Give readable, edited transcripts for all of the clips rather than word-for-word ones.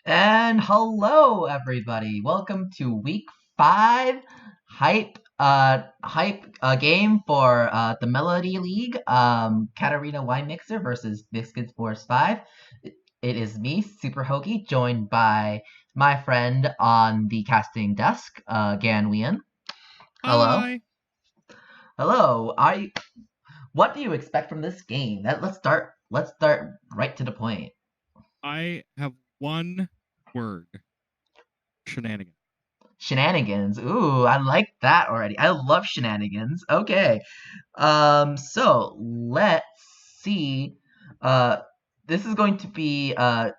And hello, everybody. Welcome to week 5 hype game for the Melody League. Katarina Wine Mixer versus Biscuits Force 5. It is me, Super Hoagie, joined by my friend on the casting desk, Gan Wien. Hello. Hi. Hello. What do you expect from this game? Let's start right to the point. I have one word. Shenanigans. Shenanigans. Ooh, I like that already. I love shenanigans. Okay. So let's see. This is going to be a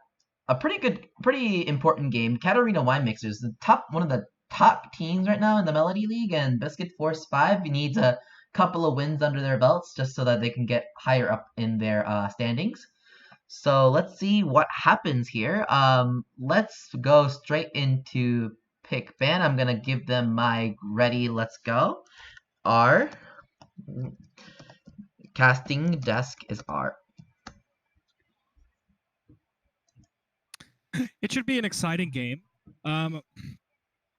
pretty important game. Katarina Wine Mixer is one of the top teams right now in the Melody League, and Biscuit Force 5 needs a couple of wins under their belts just so that they can get higher up in their standings. So let's see what happens here. Let's go straight into pick ban. I'm gonna give them my ready. Let's go. R. Casting desk is R. It should be an exciting game.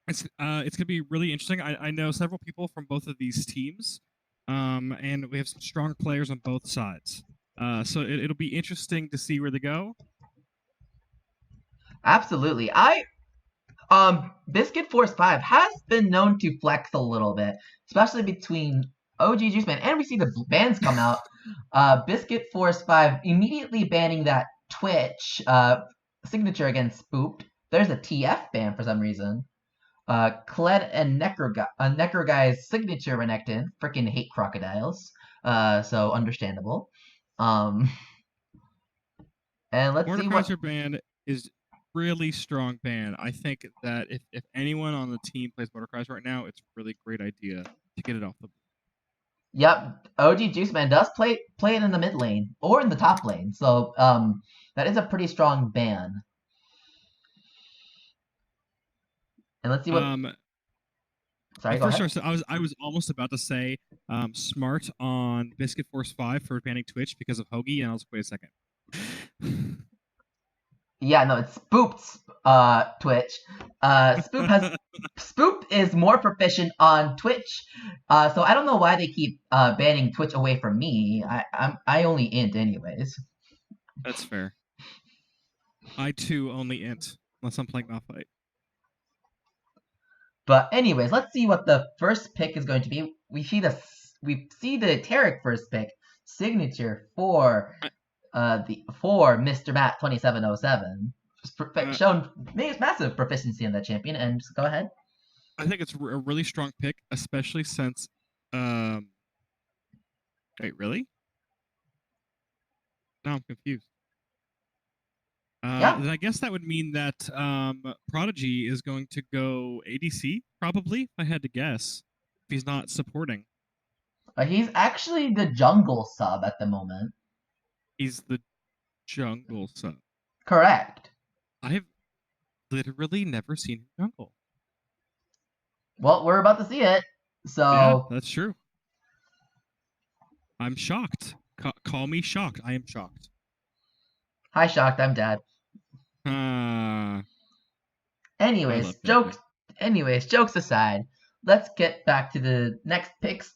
It's gonna be really interesting. I know several people from both of these teams, and we have some strong players on both sides. So it'll be interesting to see where they go. Absolutely. Biscuit Force 5 has been known to flex a little bit, especially between OG Juiceman, and we see the bans come out. Biscuit Force 5 immediately banning that Twitch signature against Spooped. There's a TF ban for some reason. Kled and Necro Guy's signature Renekton. Freaking hate crocodiles. So understandable. And let's see what... Mordekaiser ban is really strong ban. I think that if anyone on the team plays Mordekaiser right now, it's a really great idea to get it off the board. Yep, OG Juiceman does play it in the mid lane or in the top lane, so that is a pretty strong ban. And let's see what. Sorry, go ahead. I was almost about to say smart on Biscuit Force 5 for banning Twitch because of Hoagie, and I was like, wait a second. Yeah, no, it's Spooped. Twitch. Spoop is more proficient on Twitch, so I don't know why they keep banning Twitch away from me. I only int anyways. That's fair. I too only int unless I'm playing Malphite. But anyways, let's see what the first pick is going to be. We see the Tarek first pick signature for Mr. Matt 2707. Shown massive proficiency in that champion, and just go ahead. I think it's a really strong pick, especially since wait, really? Now I'm confused. Yeah. Then I guess that would mean that Prodigy is going to go ADC, probably, if I had to guess, if he's not supporting. He's actually the jungle sub at the moment. He's the jungle sub. Correct. I've literally never seen him jungle. Well, we're about to see it, so... Yeah, that's true. I'm shocked. Call me shocked. I am shocked. Hi, Shocked, I'm Dad. Anyways, jokes aside, let's get back to the next picks.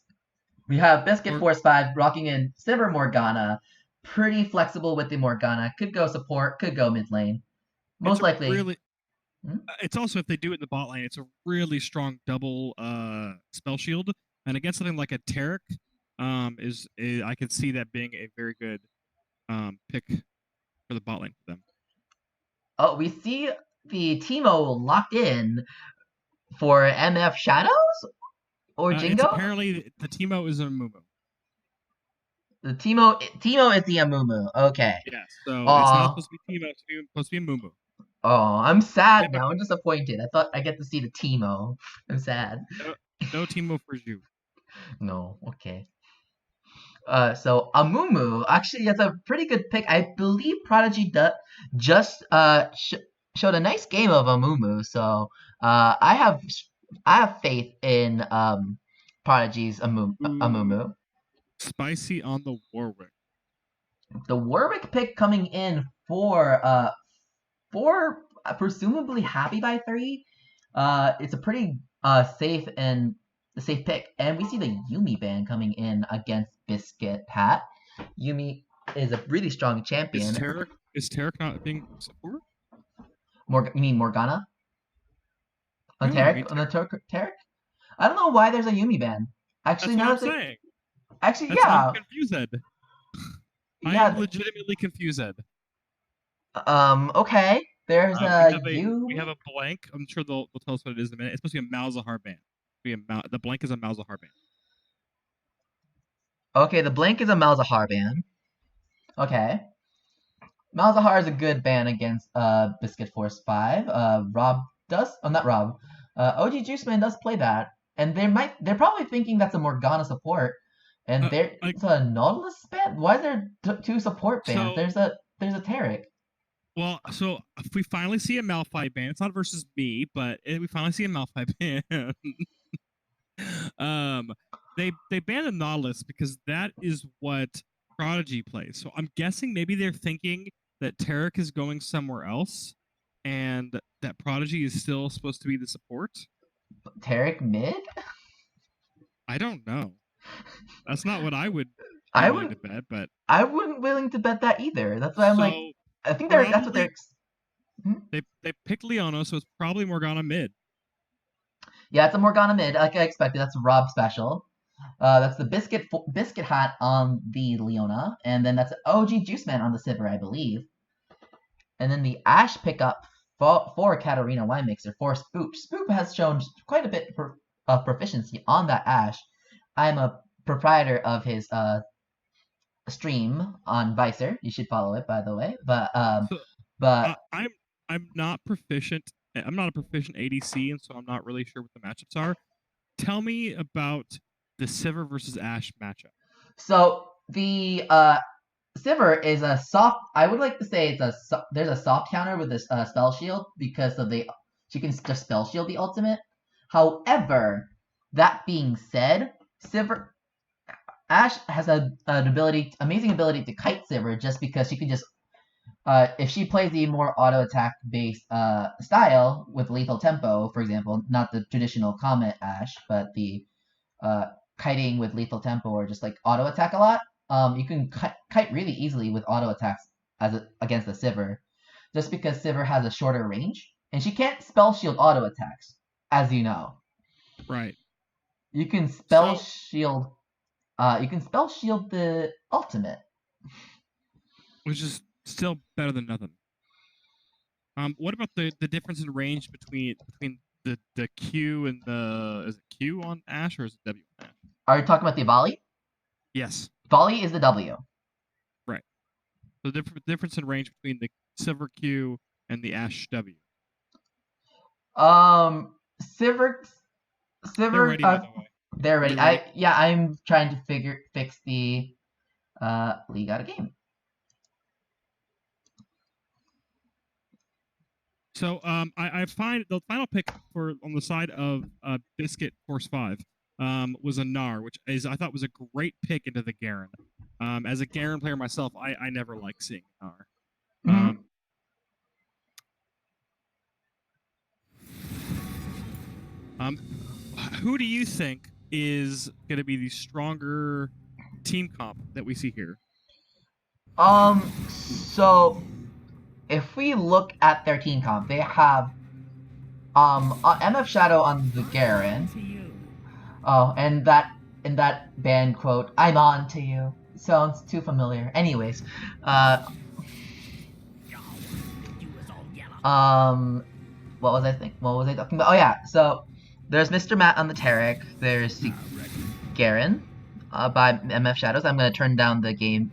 We have Biscuit Force 5 rocking in Sivir Morgana. Pretty flexible with the Morgana. Could go support, could go mid lane. Most likely. It's also, if they do it in the bot lane, it's a really strong double spell shield. And against something like a Tarek, I could see that being a very good pick for the bot lane for them. Oh, we see the Teemo locked in for MF Shadows? Or Jingo? It's apparently the Teemo is a Mumu. The Teemo is the Amumu. Okay. Yeah, so it's not supposed to be Teemo, it's supposed to be a Mumu. Oh, I'm sad now. I'm disappointed. I thought I get to see the Teemo. I'm sad. No Teemo for you. No, okay. So Amumu actually that's a pretty good pick. I believe Prodigy just showed a nice game of Amumu. So I have faith in Prodigy's Amumu. Spicy on the Warwick. The Warwick pick coming in for presumably Happy by 3. It's a pretty safe pick. And we see the Yuumi ban coming in against Biscuit Hat. Yuumi is a really strong champion. Is Tarek not being supported? You mean Morgana? On Tarek? On the Tarek? I don't know why there's a Yuumi ban. Actually, that's what I'm saying. Actually, that's yeah. I'm confused, Ed. Yeah. I am legitimately confused, Ed. Okay. There's we have a blank. I'm sure they'll tell us what it is in a minute. It's supposed to be a Malzahar ban. The blank is a Malzahar ban. Okay, the blank is a Malzahar ban. Okay. Malzahar is a good ban against Biscuit Force 5. Rob does not Rob. OG Juiceman does play that. And they're probably thinking that's a Morgana support. And it's a Nautilus ban? Why is there two support bans? There's a Tarek. Well, so if we finally see a Malphite ban, it's not versus me, but we finally see a Malphite ban. They banned the Nautilus because that is what Prodigy plays. So I'm guessing maybe they're thinking that Tarek is going somewhere else, and that Prodigy is still supposed to be the support. Tarek mid? I don't know. That's not what I would. I would to bet, but I wouldn't willing to bet that either. That's why I'm like. I think that's what they're. They picked Leona, so it's probably Morgana mid. Yeah, it's a Morgana mid, like I expected. That's a Rob special. That's the biscuit hat on the Leona, and then that's OG Juiceman on the Sivir, I believe. And then the Ashe pickup for Katarina Winemixer for Spoop. Spoop has shown quite a bit of proficiency on that Ashe. I'm a proprietor of his stream on Vicer. You should follow it, by the way. But I'm not proficient. I'm not a proficient ADC, and so I'm not really sure what the matchups are. Tell me about the Sivir versus Ashe matchup. So the Sivir is a soft. I would like to say there's a soft counter with this spell shield because of she can just spell shield the ultimate. However, that being said, Ashe has an amazing ability to kite Sivir just because she can just if she plays the more auto attack based style with lethal tempo, for example, not the traditional Comet Ash, but the uh, kiting with lethal tempo or just like auto attack a lot, you can kite really easily with auto attacks against the Sivir, just because Sivir has a shorter range and she can't spell shield auto attacks, as you know. Right. You can spell So shield. You can spell shield the ultimate. which is still better than nothing. What about the difference in range between the Q and the is it Q on Ash or is it W on Ash? Are you talking about the volley? Yes, Volley is the W. right. So the difference in range between the Silver Q and the Ash W. Sivir, They're Sivir, ready, by the way. they're ready. They're ready. I'm trying to fix the league out of game. So I find the final pick for on the side of Biscuit Force 5 was a Gnar, which is I thought was a great pick into the Garen. As a Garen player myself, I never like seeing Gnar. Mm-hmm. Um, who do you think is going to be the stronger team comp that we see here? So if we look at their team comp, they have MF Shadow on the Garen. Oh, and that band quote, "I'm on to you," sounds too familiar. Anyways, what was I talking about? Oh yeah, so there's Mr. Matt on the Tarek. There's the Garen, by MF Shadows. I'm gonna turn down the game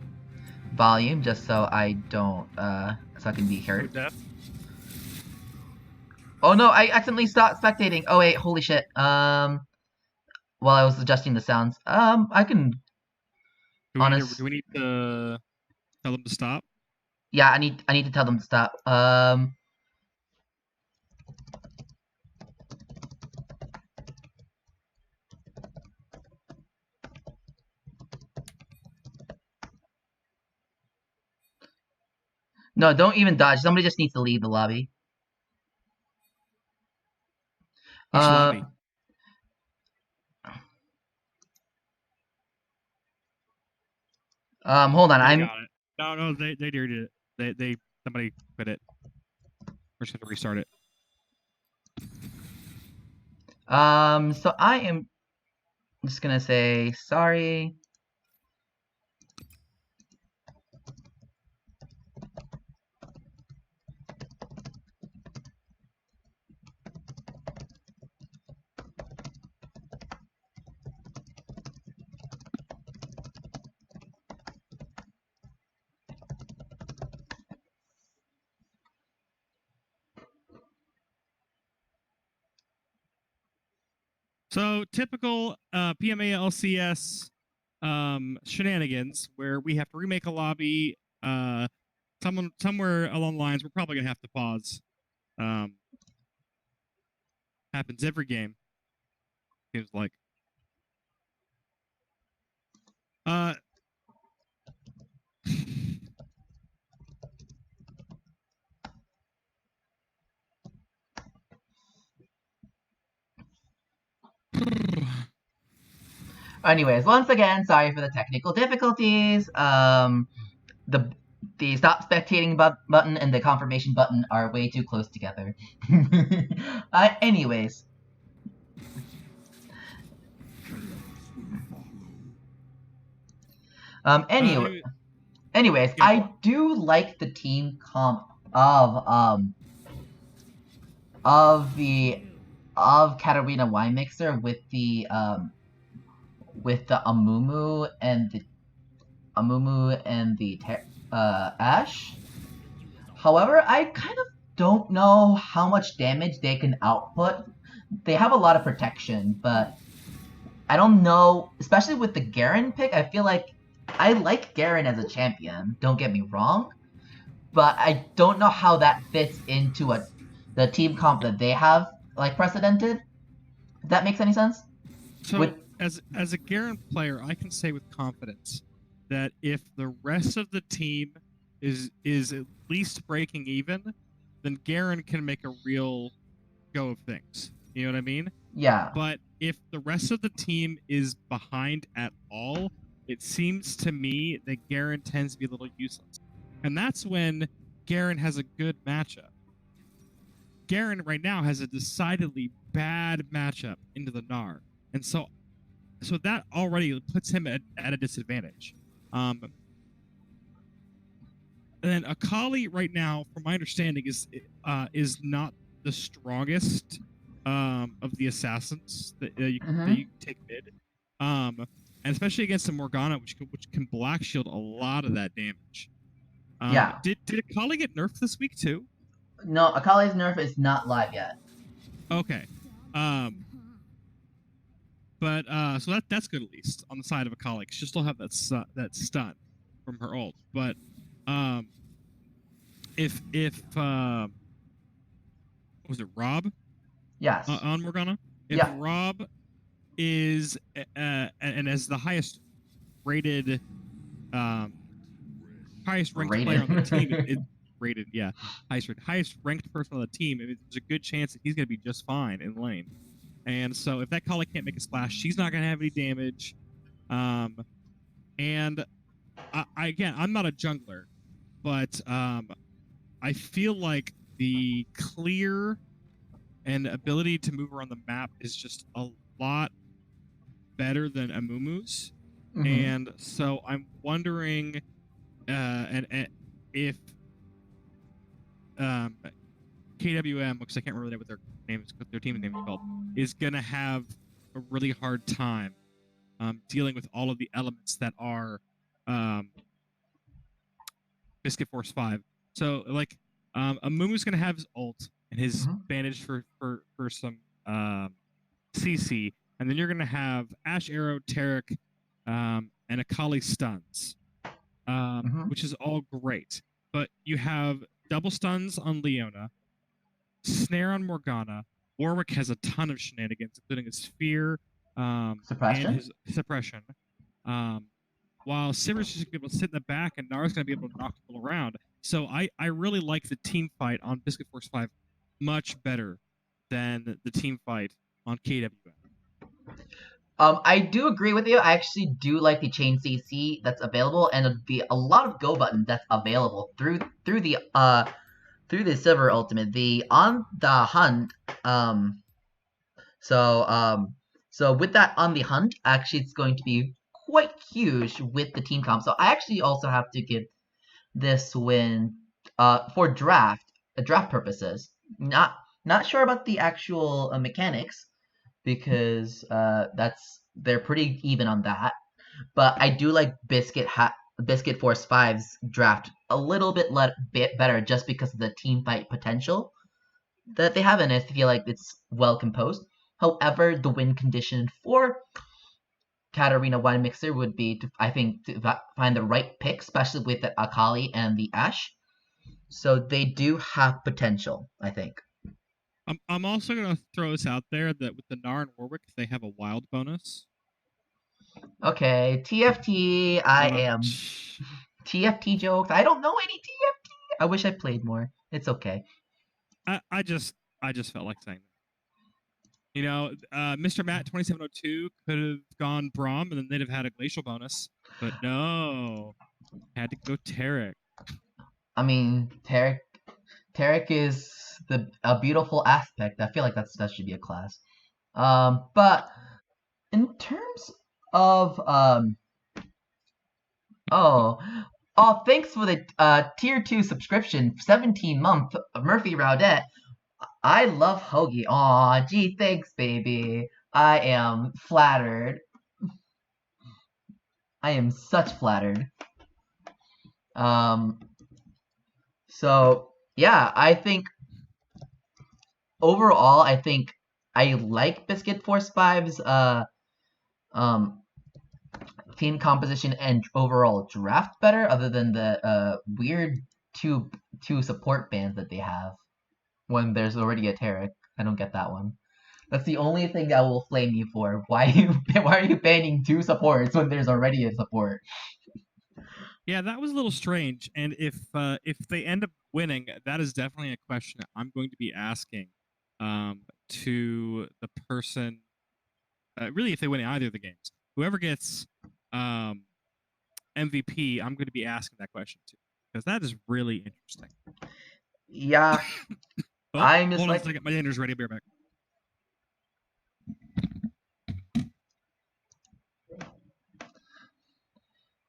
volume just so I don't, so I can be heard. Oh no, I accidentally stopped spectating. Oh wait, holy shit. While I was adjusting the sounds, I can. Do we need to tell them to stop? Yeah, I need to tell them to stop. No, don't even dodge. Somebody just needs to leave the lobby. Which lobby? Hold on. They got it. No, they did it. Somebody quit it. We're just gonna restart it. So I am just gonna say sorry. So typical PMA LCS shenanigans where we have to remake a lobby. Somewhere along the lines, we're probably gonna have to pause. Happens every game. Seems like. Anyways, once again, sorry for the technical difficulties. The stop spectating button and the confirmation button are way too close together. Anyways. Anyways, Yeah. I do like the team comp of Katarina Wine Mixer with the Amumu and the Ash. However, I kind of don't know how much damage they can output. They have a lot of protection, but I don't know, especially with the Garen pick, I feel like I like Garen as a champion, don't get me wrong, but I don't know how that fits into the team comp that they have, like, precedented. If that makes any sense? So, as a Garen player, I can say with confidence that if the rest of the team is at least breaking even, then Garen can make a real go of things. You know what I mean? Yeah. But if the rest of the team is behind at all, it seems to me that Garen tends to be a little useless. And that's when Garen has a good matchup. Garen right now has a decidedly bad matchup into the Gnar. And so that already puts him at a disadvantage. And then Akali right now, from my understanding, is not the strongest of the assassins that you take mid, and especially against the Morgana, which can black shield a lot of that damage. Yeah. Did Akali get nerfed this week too? No, Akali's nerf is not live yet. Okay, but so that's good at least on the side of Akali. She'll still have that stun from her ult, but if was it Rob? Yes. On Morgana. If Yeah. Rob is and as the highest rated, highest ranked player on the team, it rated, yeah, highest ranked person on the team, there's a good chance that he's going to be just fine in lane. And so if that Kali can't make a splash, she's not going to have any damage. And again, I'm not a jungler, but I feel like the clear and ability to move around the map is just a lot better than Amumu's. And so I'm wondering and if KWM, because I can't remember what their team name is called, is gonna have a really hard time dealing with all of the elements that are Biscuit Force 5. So like Amumu's gonna have his ult and his bandage for some CC, and then you're gonna have Ash Arrow, Taric, and Akali stuns, which is all great. But you have double stuns on Leona, snare on Morgana. Warwick has a ton of shenanigans, including his fear Suppression? and his suppression. While Sivir's just going to be able to sit in the back, and Nara's going to be able to knock people around. So I really like the team fight on Biscuit Force 5 much better than the team fight on KWM. I do agree with you. I actually do like the chain CC that's available, and a lot of go button that's available through the Silver Ultimate. The on the hunt. So with that on the hunt, actually, it's going to be quite huge with the team comp. So I actually also have to give this win for draft purposes. Not sure about the actual mechanics, because they're pretty even on that. But I do like Biscuit Force 5's draft a little bit better, just because of the team fight potential that they have in it. I feel like it's well composed. However, the win condition for Katarina Wine Mixer would be to find the right pick, especially with the Akali and the Ashe. So they do have potential, I think. I'm also going to throw this out there that with the Gnar and Warwick, they have a wild bonus. Okay, TFT, I am. TFT jokes. I don't know any TFT. I wish I played more. It's okay. I just felt like saying that. You know, Mr. Matt 2702 could have gone Braum, and then they'd have had a glacial bonus. But no, had to go Taric. I mean, Taric is a beautiful aspect. I feel like that should be a class. But in terms of thanks for the tier 2 subscription, 17-month, Murphy Raudet. I love Hoagie. Aw, gee, thanks, baby. I am flattered. I am such flattered. So yeah, I think overall, I think I like Biscuit Force 5's team composition and overall draft better, other than the weird two support bans that they have when there's already a Taric. I don't get that one. That's the only thing that will flame you for. Why are you banning two supports when there's already a support? Yeah, that was a little strange. And if they end up winning, that is definitely a question I'm going to be asking to the person. Really, if they win either of the games, whoever gets um, MVP, I'm going to be asking that question too, because that is really interesting. Yeah, Oh, I'm just hold on a like, second. My dinner's ready. I'll be right back.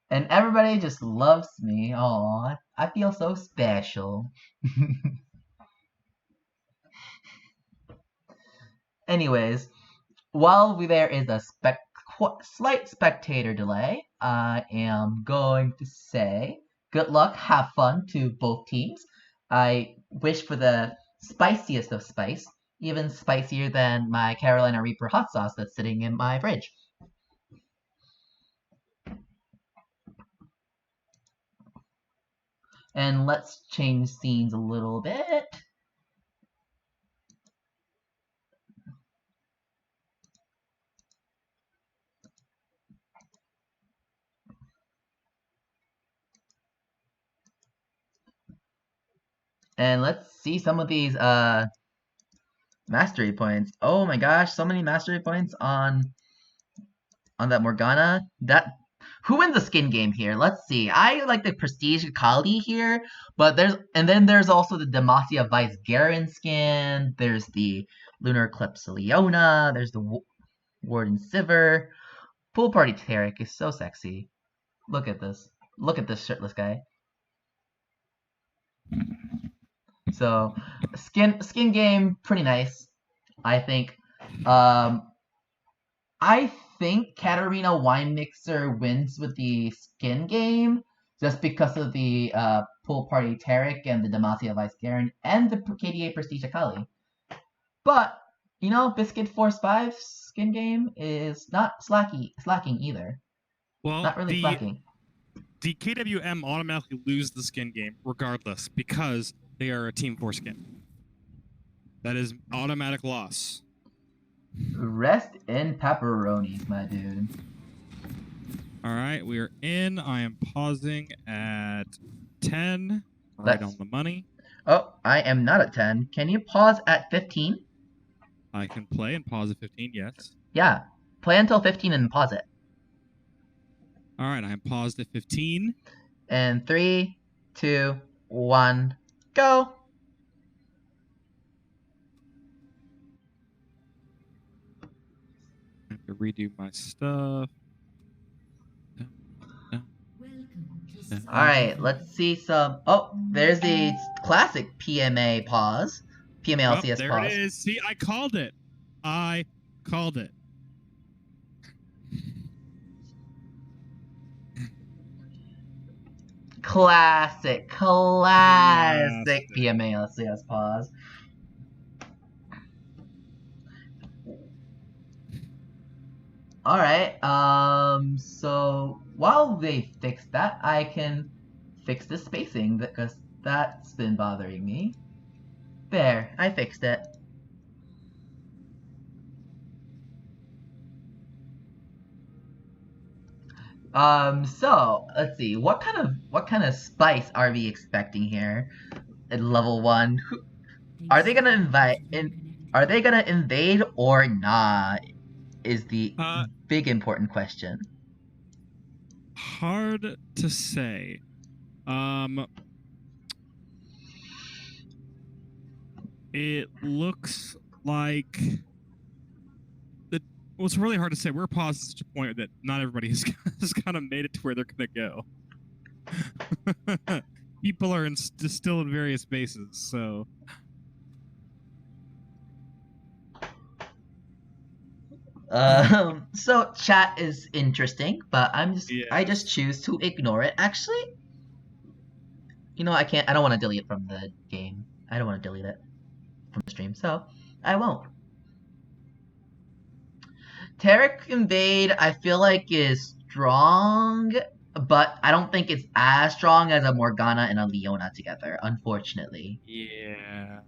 and everybody just loves me. Oh, I feel so special. Anyways, while there is a slight spectator delay, I am going to say good luck, have fun to both teams. I wish for the spiciest of spice, even spicier than my Carolina Reaper hot sauce that's sitting in my fridge. And let's change scenes a little bit. And let's see some of these mastery points. Oh my gosh, so many mastery points on that Morgana. That who wins the skin game here? Let's see. I like the Prestige Kali here, but there's also the Demacia Vice Garen skin. There's the Lunar Eclipse Leona. There's the Warden Sivir. Pool Party Tarek is so sexy. Look at this. Look at this shirtless guy. So skin game pretty nice. I think. I think Katarina Wine Mixer wins with the skin game just because of the Pool Party Tarek and the Demacia Vice Garen and the KDA Prestige Akali. But, Biscuit Force 5 skin game is not slacking either. Well, Not really slacking. the KWM automatically lose the skin game regardless because they are a Team 4 skin. That is automatic loss. Rest in pepperonis, my dude. All right, we are in. I am pausing at 10, right on the money. Oh, I am not at 10. Can you pause at 15? I can play and pause at 15, yes. Yeah, play until 15 and pause it. All right, I am paused at 15. And 3, 2, 1, go! I have to redo my stuff. Alright, let's see some. Oh, there's the classic PMA pause. PMA LCS there pause. it is. See, I called it. I called it. Classic PMA LCS pause. Alright, so while they fix that, I can fix the spacing because that's been bothering me. There, I fixed it. So let's see, what kind of spice are we expecting here at level 1? Are they gonna invade or not? Is the big important question. Hard to say. It looks like well, it's really hard to say. We're paused at such a point that not everybody has kind of made it to where they're going to go. People are still in various bases, so. So chat is interesting, but I just choose to ignore it. Actually, I don't want to delete it from the game. I don't want to delete it from the stream, so I won't. Tarek Invade, I feel like is strong, but I don't think it's as strong as a Morgana and a Leona together, unfortunately. Yeah.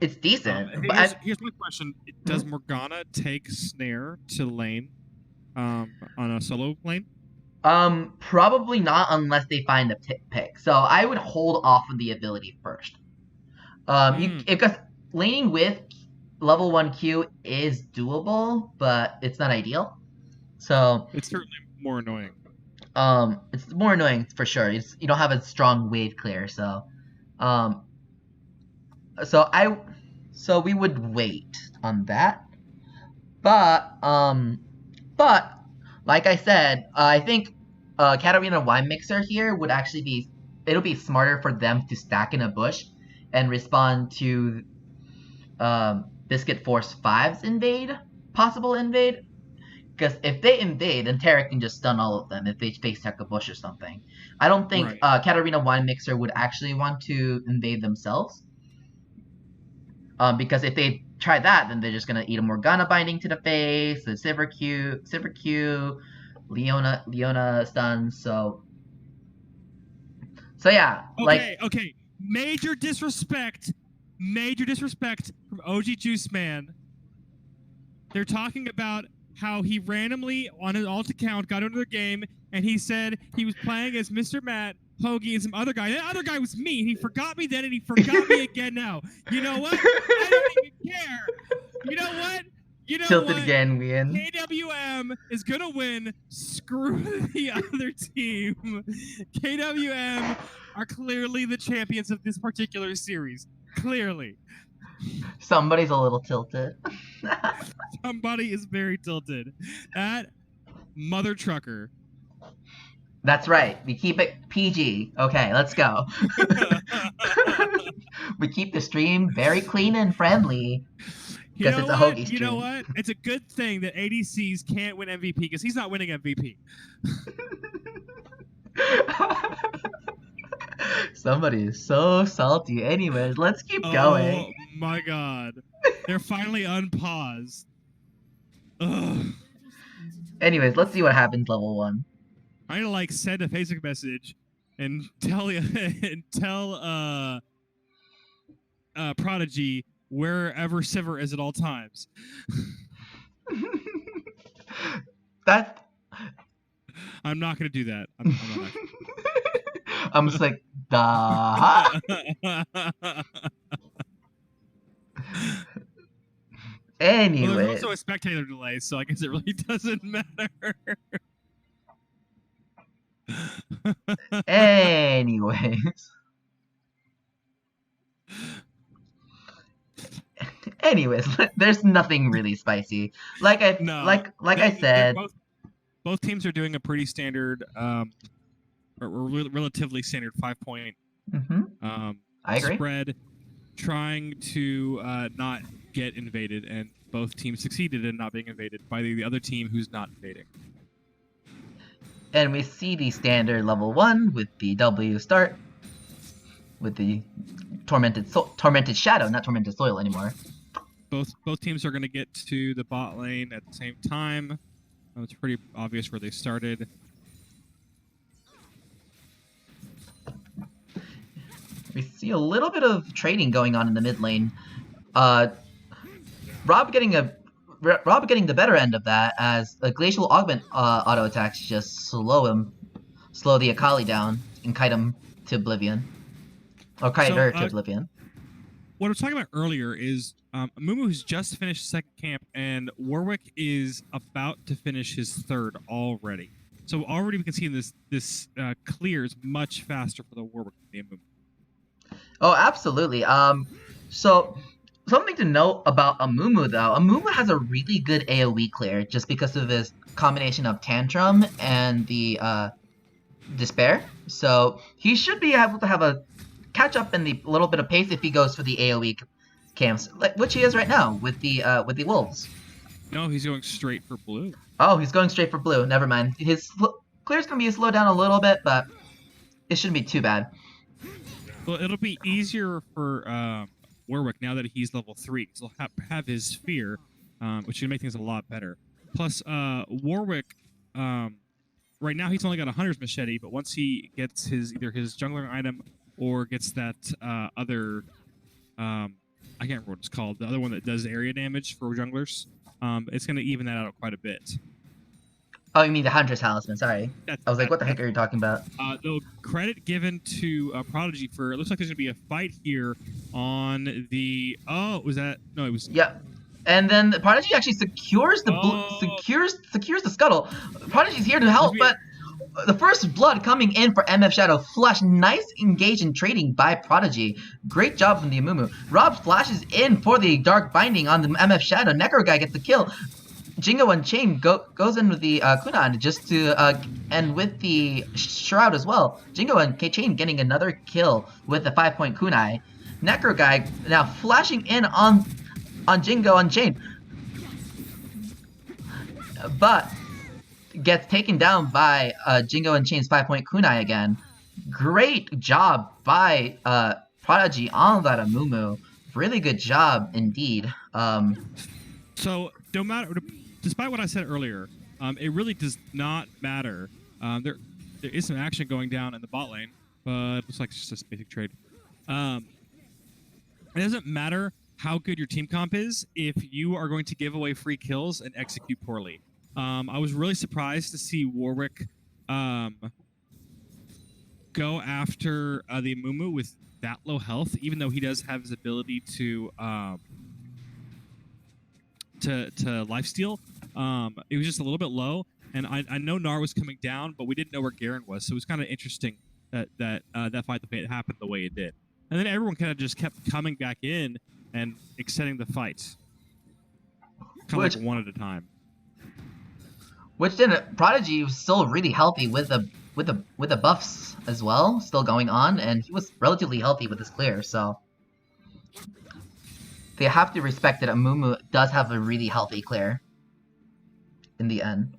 It's decent. Here's my question. Does Morgana take Snare to lane on a solo lane? Probably not unless they find a pick. So I would hold off on the ability first. Because laning with level 1 Q is doable, but it's not ideal. So it's certainly more annoying. It's more annoying for sure. You don't have a strong wave clear, um, so we would wait on that. But like I said, I think Katarina Wine Mixer here would actually it'll be smarter for them to stack in a bush and respond to Biscuit Force 5's possible invade. Because if they invade, then Terra can just stun all of them if they face check a bush or something. I don't think Katarina Wine Mixer would actually want to invade themselves. Because if they try that, then they're just gonna eat a Morgana binding to the face, the Silver Q, Leona stuns. So yeah, Okay. Major disrespect from OG Juice Man. They're talking about how he randomly on his alt account got into the game and he said he was playing as Mr. Matt, Hoagie, and some other guy. That other guy was me. He forgot me then and he forgot me again now. You know what? I don't even care. You know what? Tilted again, win. KWM is gonna win. Screw the other team. KWM are clearly the champions of this particular series. Clearly. Somebody's a little tilted. Somebody is very tilted. That mother trucker. That's right. We keep it PG. Okay, let's go. We keep the stream very clean and friendly. Because it's a Hoagie stream. You know what? It's a good thing that ADCs can't win MVP because he's not winning MVP. Somebody is so salty. Anyways, let's keep going. Oh my god. They're finally unpaused. Ugh. Anyways, let's see what happens level 1. I'm gonna send a Facebook message and tell Prodigy wherever Sivir is at all times. I'm not gonna do that. I'm just like, duh. Anyway. Well, there's also a spectator delay, so I guess it really doesn't matter. Anyways, there's nothing really spicy. Like I said, both teams are doing a pretty standard, or relatively standard 5-point I agree. spread, trying to not get invaded, and both teams succeeded in not being invaded by the other team who's not invading. And we see the standard level 1 with the W start, with the tormented shadow, not tormented soil anymore. Both teams are going to get to the bot lane at the same time. It's pretty obvious where they started. We see a little bit of trading going on in the mid lane. Rob getting the better end of that, as a glacial augment auto attacks just slow the Akali down and kite him to oblivion, or kite her to oblivion. What I was talking about earlier is Mumu has just finished second camp, and Warwick is about to finish his third already. So already we can see this clears much faster for the Warwick than the Mumu. Oh, absolutely. So something to note about Amumu, though. Amumu has a really good AoE clear just because of his combination of Tantrum and the Despair. So he should be able to have a catch up in the little bit of pace if he goes for the AoE camps, which he is right now with the Wolves. No, he's going straight for blue. Oh, he's going straight for blue. Never mind. His clear's going to be slowed down a little bit, but it shouldn't be too bad. Well, it'll be easier for Warwick now that he's level 3. So he'll have his Sphere, which should make things a lot better. Plus, Warwick, right now he's only got a Hunter's Machete, but once he gets either his jungler item or gets that other, I can't remember what it's called, the other one that does area damage for junglers, it's going to even that out quite a bit. Oh, you mean the Hunter's Talisman? Sorry, That's I was like, what the heck that's are you talking about? though credit given to Prodigy for it looks like there's gonna be a fight here on the was that no it was Yep. And then the Prodigy actually secures the oh secures the scuttle. Prodigy's here to there's help, be but the first blood coming in for MF Shadow Flash. Nice engage in trading by Prodigy. Great job from the Amumu. Rob flashes in for the Dark Binding on the MF Shadow. Necro guy gets the kill. Jingo Unchained goes in with the Kunan just to and with the Shroud as well. Jingo Unchained getting another kill with the 5-point kunai. Necro guy now flashing in on Jingo Unchained, but gets taken down by Jingo Unchained's 5-point kunai again. Great job by Prodigy on that Amumu. Really good job indeed. So no matter, despite what I said earlier, it really does not matter. There is some action going down in the bot lane, but it looks like it's just a basic trade. It doesn't matter how good your team comp is if you are going to give away free kills and execute poorly. I was really surprised to see Warwick go after the Amumu with that low health, even though he does have his ability to lifesteal. It was just a little bit low, and I know Gnar was coming down, but we didn't know where Garen was, so it was kind of interesting that fight happened the way it did. And then everyone kind of just kept coming back in and extending the fight, kind of like one at a time. Which then Prodigy was still really healthy with the buffs as well, still going on, and he was relatively healthy with his clear, so they have to respect that Amumu does have a really healthy clear in the end.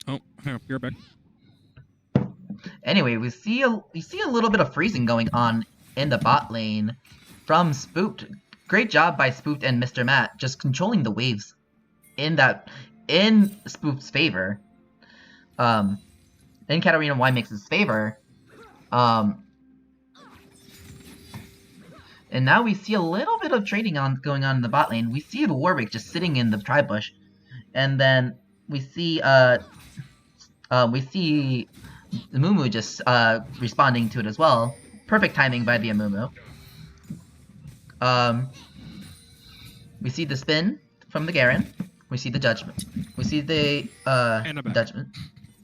Oh, hang on, you're back. Anyway, we see a little bit of freezing going on in the bot lane from Spooked. Great job by Spooked and Mr. Matt just controlling the waves in Spooked's favor. In Katarina Y-Mix's favor. And now we see a little bit of trading going on in the bot lane. We see the Warwick just sitting in the tri-bush. And then we see Amumu just responding to it as well. Perfect timing by the Amumu. We see the spin from the Garen. We see the judgment. We see the judgment.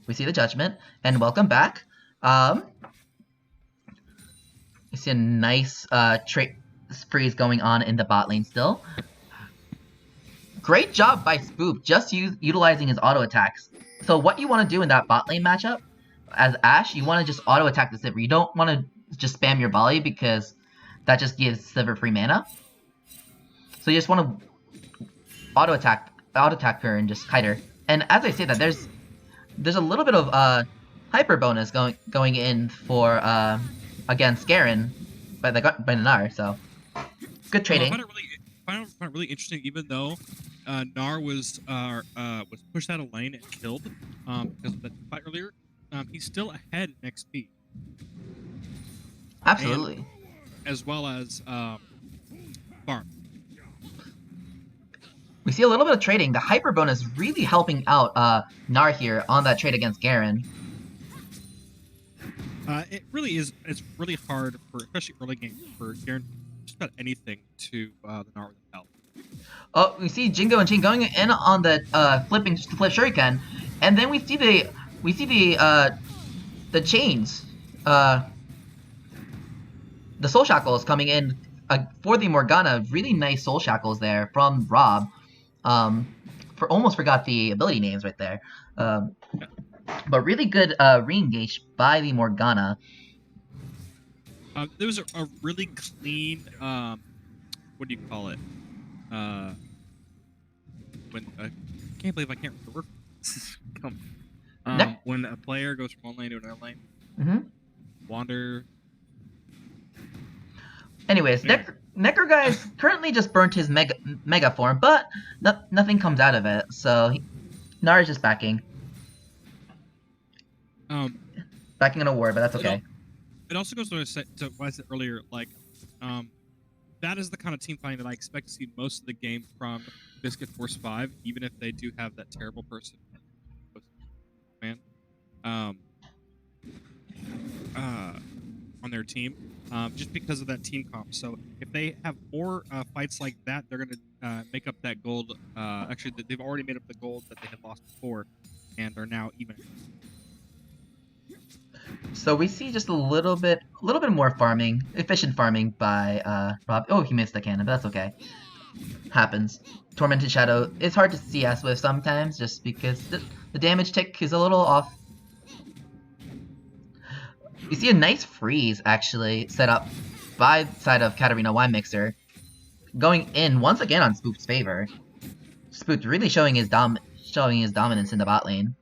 We see the judgment. And welcome back. You see a nice trade sprees going on in the bot lane still. Great job by Spook, just utilizing his auto attacks. So what you want to do in that bot lane matchup, as Ashe, you want to just auto attack the Sivir. You don't want to just spam your volley because that just gives Sivir free mana. So you just want to auto attack her and just kite her. And as I say that, there's a little bit of hyper bonus going in for against Garen by the Gnar. So good trading. I find it really interesting, even though Gnar was pushed out of lane and killed because of that fight earlier. He's still ahead in XP. Absolutely. And, as well as farm. We see a little bit of trading. The hyper bonus really helping out Gnar here on that trade against Garen. It really is. It's really hard for, especially early game, for Garen just about anything to the Gnar with health. Oh, we see Jingo and Chain going in on the flip shuriken, and then we see the chains, the soul shackles coming in for the Morgana. Really nice soul shackles there from Rob. Almost forgot the ability names right there. But really good re-engage by the Morgana. There was a really clean, what do you call it? When I can't believe I can't remember. When a player goes from one lane to another lane. Wander. Anyways, Necro guy's currently just burnt his mega form, but nothing comes out of it. So Gnar is just backing. Backing on a ward, but that's okay. It also goes to what I said earlier, like, that is the kind of team fighting that I expect to see most of the game from Biscuit Force 5, even if they do have that terrible person, man, um, on their team, just because of that team comp. So if they have more fights like that, they're going to make up that gold. Actually, they've already made up the gold that they had lost before, and are now even. So we see just a little bit more farming, efficient farming by Rob. Oh, he missed the cannon, but that's okay. Happens. Tormented Shadow. It's hard to see us with sometimes, just because the damage tick is a little off. You see a nice freeze actually set up by the side of Katarina Wine Mixer, going in once again on Spook's favor. Spook really showing his dominance in the bot lane.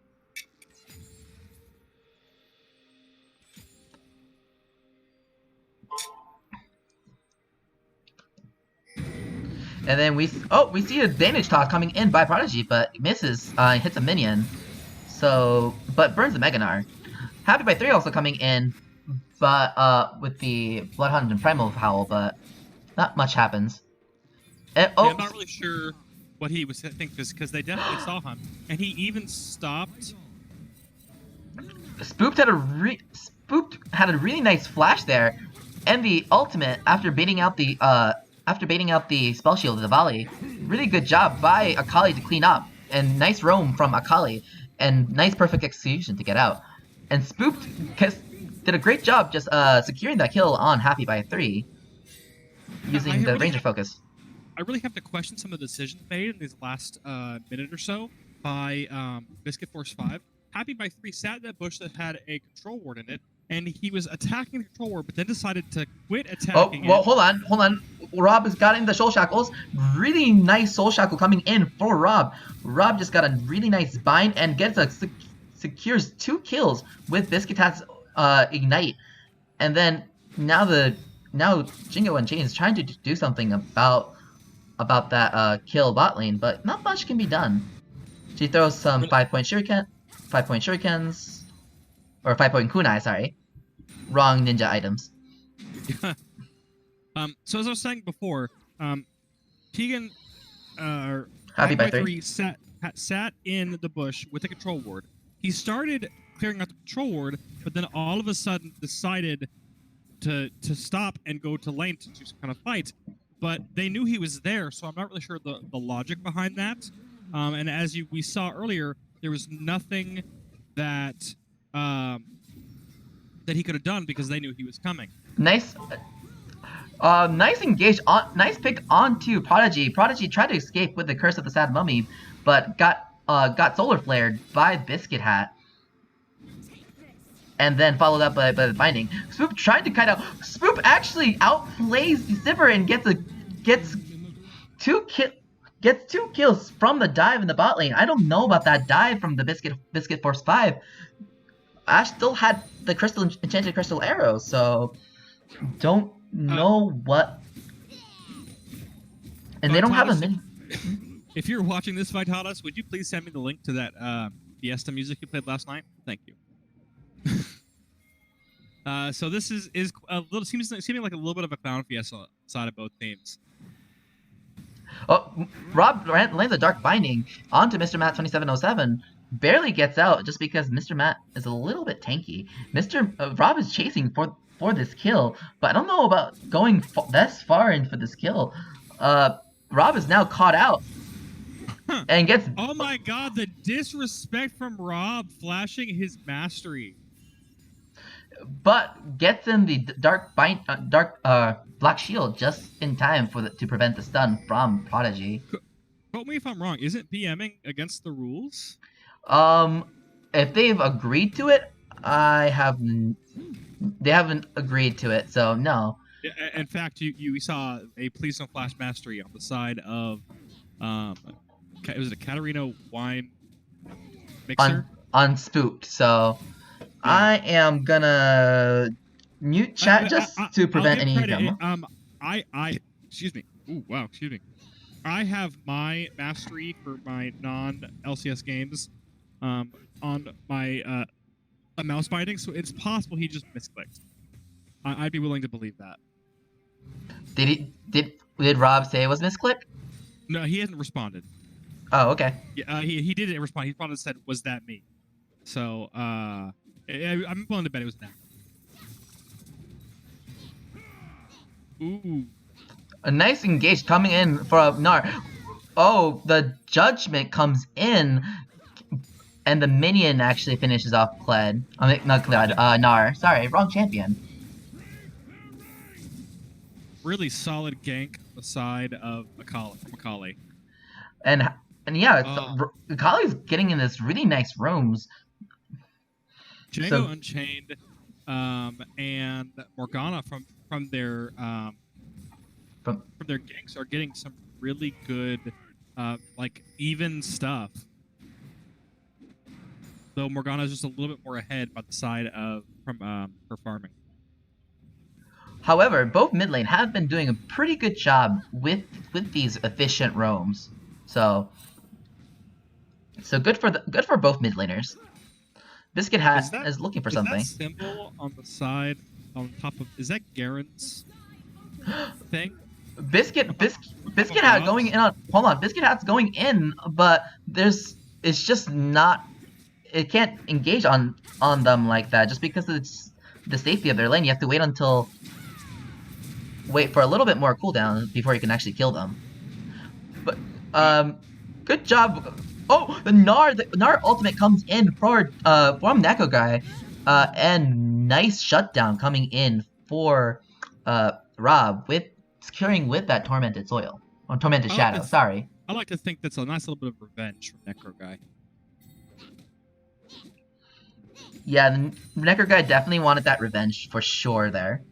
And then we see a damage toss coming in by Prodigy, but misses, hits a minion. So, but burns the Meganar. Happy by 3 also coming in, but with the Bloodhound and Primal Howl, but not much happens. Yeah, I'm not really sure what he was thinking, because they definitely saw him, and he even stopped. Spooked had a really nice flash there, and the ultimate after baiting out the spell shield of the volley. Really good job by Akali to clean up, and nice roam from Akali, and nice perfect execution to get out. And Spooked did a great job just securing that kill on Happy by 3, using the Ranger focus. I really have to question some of the decisions made in these last minute or so by Biscuit Force 5. Happy by 3 sat in that bush that had a control ward in it, and he was attacking the control ward, but then decided to quit attacking it. Hold on. Rob has gotten the Soul Shackles. Really nice Soul Shackle coming in for Rob. Rob just got a really nice bind and secures 2 kills with Biscuit's Ignite. And then now Jingo Unchained is trying to do something about that kill bot lane, but not much can be done. She throws some 5-point shurikens, or 5-point kunai, sorry. Wrong ninja items. So as I was saying before, Keegan Happy by 3 sat in the bush with the control ward. He started clearing out the control ward, but then all of a sudden decided to stop and go to lane to do some kind of fight. But they knew he was there, so I'm not really sure the logic behind that. And as we saw earlier, there was nothing that he could have done because they knew he was coming. Nice engage nice pick onto Prodigy. Prodigy tried to escape with the Curse of the Sad Mummy, but got solar flared by Biscuit Hat. And then followed up by the binding. Swoop tried to kite out. Swoop actually outplays the Sipper and gets 2 kills from the dive in the bot lane. I don't know about that dive from the Biscuit Force 5. Ash still had the enchanted crystal arrow, so don't know what. And they don't have a mini. If you're watching this, Vitalis, would you please send me the link to that Fiesta music you played last night? Thank you. So this is a little seeming like a little bit of a clown fiesta side of both teams. Oh, Rob lands a Dark Binding onto Mr. Matt 2707. Barely gets out just because Mr. Matt is a little bit tanky. Rob is chasing for this kill, but I don't know about going this far in for this kill. Rob is now caught out. And gets. Oh my god, the disrespect from Rob flashing his mastery. But gets in the black shield just in time to prevent the stun from Prodigy. Quote me if I'm wrong. Isn't PMing against the rules? If they've agreed to it, they haven't agreed to it, so no. In fact, you saw a Please Don't Flash mastery on the side of was it a Katarina Wine Mixer? Unspooked, so yeah. I am gonna mute chat to prevent any drama. Excuse me. Ooh, wow, excuse me. I have my mastery for my non-LCS games on my mouse binding, so it's possible he just misclicked. I'd be willing to believe that. Did Rob say it was misclick? No, he hasn't responded. Oh, okay. Yeah, he didn't respond. He responded and said, "Was that me?" So I'm willing to bet it was that. Ooh. A nice engage coming in for Gnar. Oh, the judgment comes in, and the minion actually finishes off Kled. I mean, not Kled, Gnar. Sorry, wrong champion. Really solid gank on the side of Akali. And yeah, Akali's getting in this really nice rooms. Django So, Unchained and Morgana from their ganks are getting some really good like even stuff. Though Morgana's just a little bit more ahead by the side of from her farming. However, both mid lane have been doing a pretty good job with these efficient roams. So good for both mid laners. Biscuit Hat is looking for something. Is that symbol on the side on top of is that Garen's thing? Biscuit Hat going in on hold on, Biscuit Hat's going in, but it's just not it can't engage on them like that just because it's the safety of their lane. You have to wait for a little bit more cooldown before you can actually kill them. But good job. Oh, the Gnar ultimate comes in from Neko guy, and nice shutdown coming in for Rob with securing with that tormented soil or tormented shadow. Sorry. I like to think that's a nice little bit of revenge from Necro guy. Yeah, the Necro guy definitely wanted that revenge for sure there.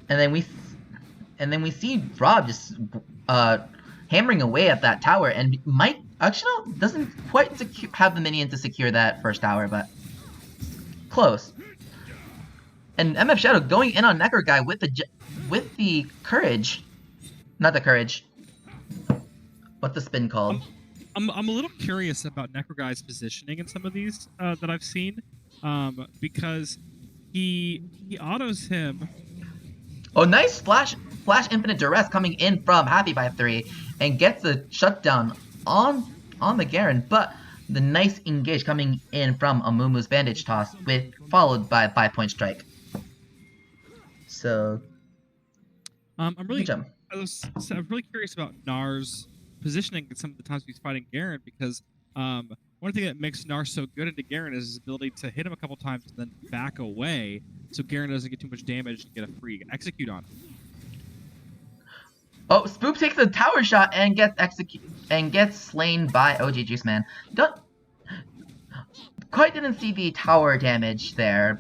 And then we see Rob just hammering away at that tower, and might actually doesn't quite have the minion to secure that first tower, but close. And MF Shadow going in on Necro guy with the courage, not the courage. What's the spin called? I'm a little curious about Necro guy's positioning in some of these that I've seen, because he autos him. Oh, nice flash infinite duress coming in from Happy by 3 and gets the shutdown on the Garen, but the nice engage coming in from Amumu's bandage toss followed by 5-point strike. So I'm really curious about Gnar's positioning at some of the times he's fighting Garen, because one thing that makes Gnar so good into Garen is his ability to hit him a couple times and then back away, so Garen doesn't get too much damage and get a free execute on him. Oh, Spoop takes a tower shot and gets slain by OG Juice Man. Quite didn't see the tower damage there,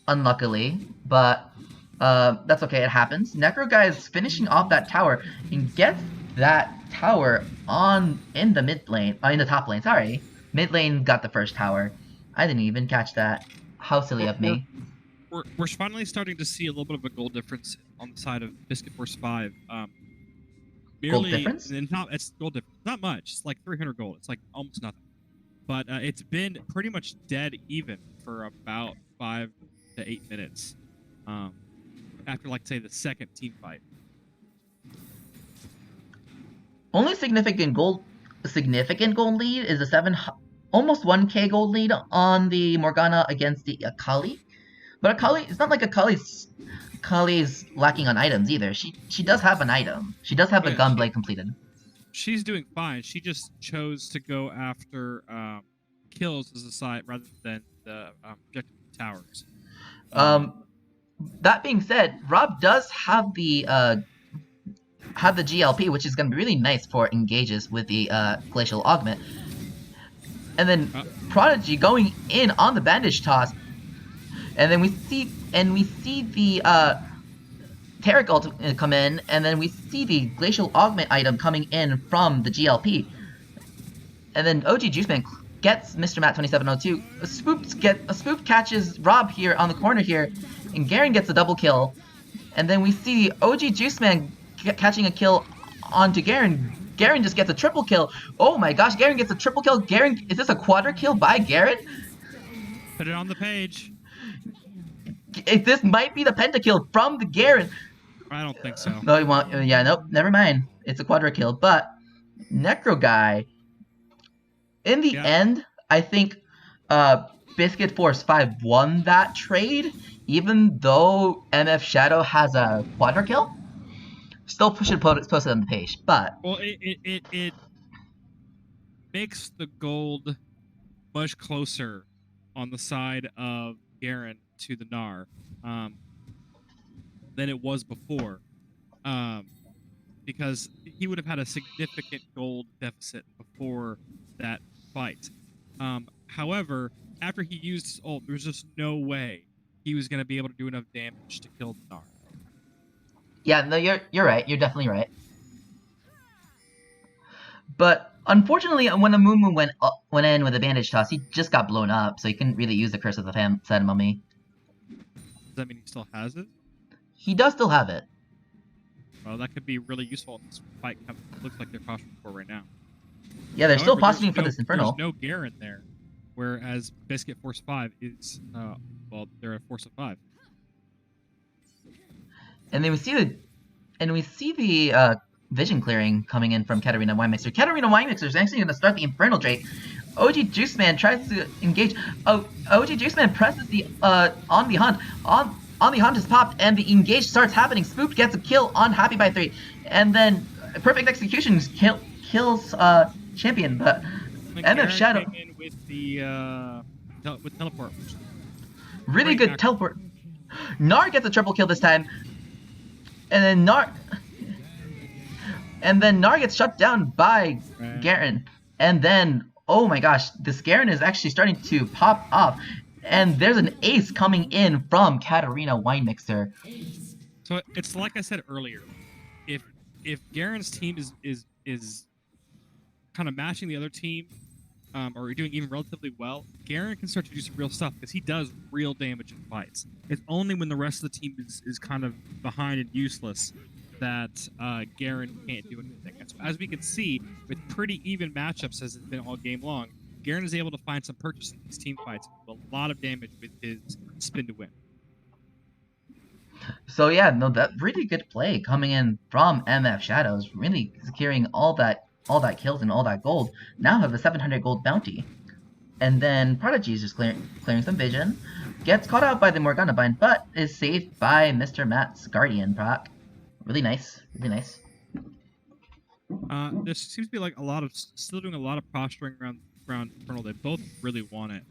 unluckily, but that's okay. It happens. Necro guy is finishing off that tower and gets that tower in the mid lane, in the top lane. Sorry, mid lane got the first tower. I didn't even catch that. How silly of me. We're finally starting to see a little bit of a goal difference on the side of Biscuit Force 5. Gold difference? It's gold difference. Not much. It's like 300 gold. It's like almost nothing. But it's been pretty much dead even for about 5 to 8 minutes after, like, say, the second team fight. Only significant gold lead is a almost 1k gold lead on the Morgana against the Akali. But Akali, it's not like Akali's lacking on items either. She does have an item. She does have the Gunblade completed. She's doing fine. She just chose to go after kills as a side rather than the objective towers. That being said, Rob does have the GLP, which is going to be really nice for engages with the Glacial Augment. And then Prodigy going in on the bandage toss. And then we see the Taric ult come in, and then we see the Glacial Augment item coming in from the GLP. And then OG Juiceman gets Mr. Matt 2702. A spoop catches Rob here on the corner here, and Garen gets a double kill. And then we see OG Juiceman catching a kill onto Garen. Garen just gets a triple kill. Oh my gosh, Garen gets a triple kill. Is this a quadra kill by Garen? Put it on the page. This might be the pentakill from the Garen. I don't think so. No, you want? Yeah, nope. Never mind. It's a quadra kill, but Necro Guy. In the end, I think Biscuit Force 5 won that trade, even though MF Shadow has a quadra kill. Still should post it on the page, but well, it makes the gold much closer on the side of Garen to the Gnar than it was before, because he would have had a significant gold deficit before that fight. However, after he used his ult, there's just no way he was going to be able to do enough damage to kill the Gnar. Yeah, no, you're right. You're definitely right. But unfortunately, when Amumu went in with a bandage toss, he just got blown up, so he couldn't really use the Curse of the Sad Mummy. Does that mean he still has it? He does still have it. Well, that could be really useful in this fight. Looks like they're posturing for right now. Yeah, they're still posturing for this Infernal. There's no Garen there, whereas Biscuit Force 5 is, well, they're a force of 5. And then we see the vision clearing coming in from Katarina Winemixer. Katarina Winemixer is actually going to start the Infernal Drake. OG Juiceman tries to engage. OG Juiceman presses the on the hunt. On the hunt is popped, and the engage starts happening. Spook gets a kill on Happy by 3, and then Perfect Execution kills Champion. But MF Shadow came in with the with teleport. Really good teleport. Gnar gets a triple kill this time. And then Gnar gets shut down by Garen. And then, oh my gosh, this Garen is actually starting to pop off. And there's an ace coming in from Katarina Winemixer. So it's like I said earlier, if Garen's team is kind of matching the other team, or doing even relatively well, Garen can start to do some real stuff because he does real damage in fights. It's only when the rest of the team is kind of behind and useless that Garen can't do anything. And so as we can see, with pretty even matchups as it's been all game long, Garen is able to find some purchase in these team fights and do a lot of damage with his spin to win. So yeah, no, that really good play coming in from MF Shadows, really securing all that kills and all that gold. Now have a 700 gold bounty. And then Prodigy is just clearing some vision. Gets caught out by the Morgana Bind, but is saved by Mr. Matt's Guardian proc. Really nice. Really nice. There seems to be like still doing a lot of posturing around Infernal. They both really want it.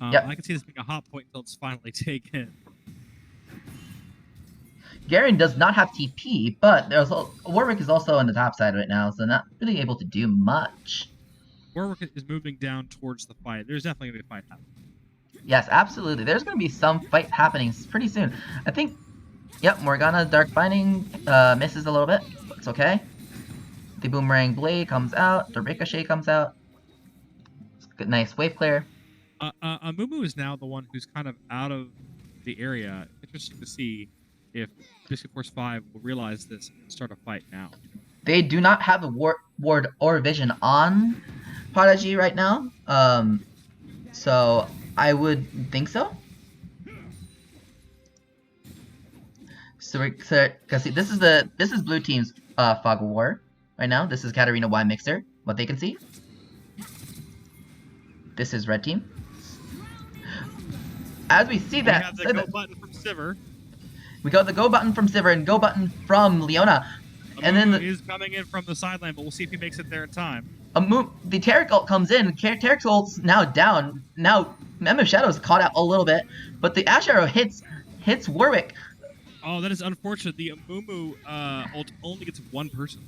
Yep. I can see this being a hot point until it's finally taken. Garen does not have TP, but Warwick is also on the top side right now, so not really able to do much. Warwick is moving down towards the fight. There's definitely going to be a fight happening. Yes, absolutely. There's going to be some fight happening pretty soon. I think, yep, Morgana Dark Binding misses a little bit, but it's okay. The Boomerang Blade comes out, the Ricochet comes out. It's a good, nice wave clear. Amumu is now the one who's kind of out of the area. Interesting to see if Biscuit Force 5 will realize this and start a fight now. They do not have a ward or vision on Prodigy right now, so I would think so. So because this is blue team's Fog of War right now. This is Katarina Winemixer. What they can see. This is red team. As we see that, we have the go button from Sivir. We got the go button from Sivir and go button from Leona. And then is coming in from the sideline, but we'll see if he makes it there in time. The Taric ult comes in. Taric's ult's now down. Now MF Shadow's caught out a little bit, but the Ash Arrow hits Warwick. Oh, that is unfortunate. The Amumu ult only gets one person.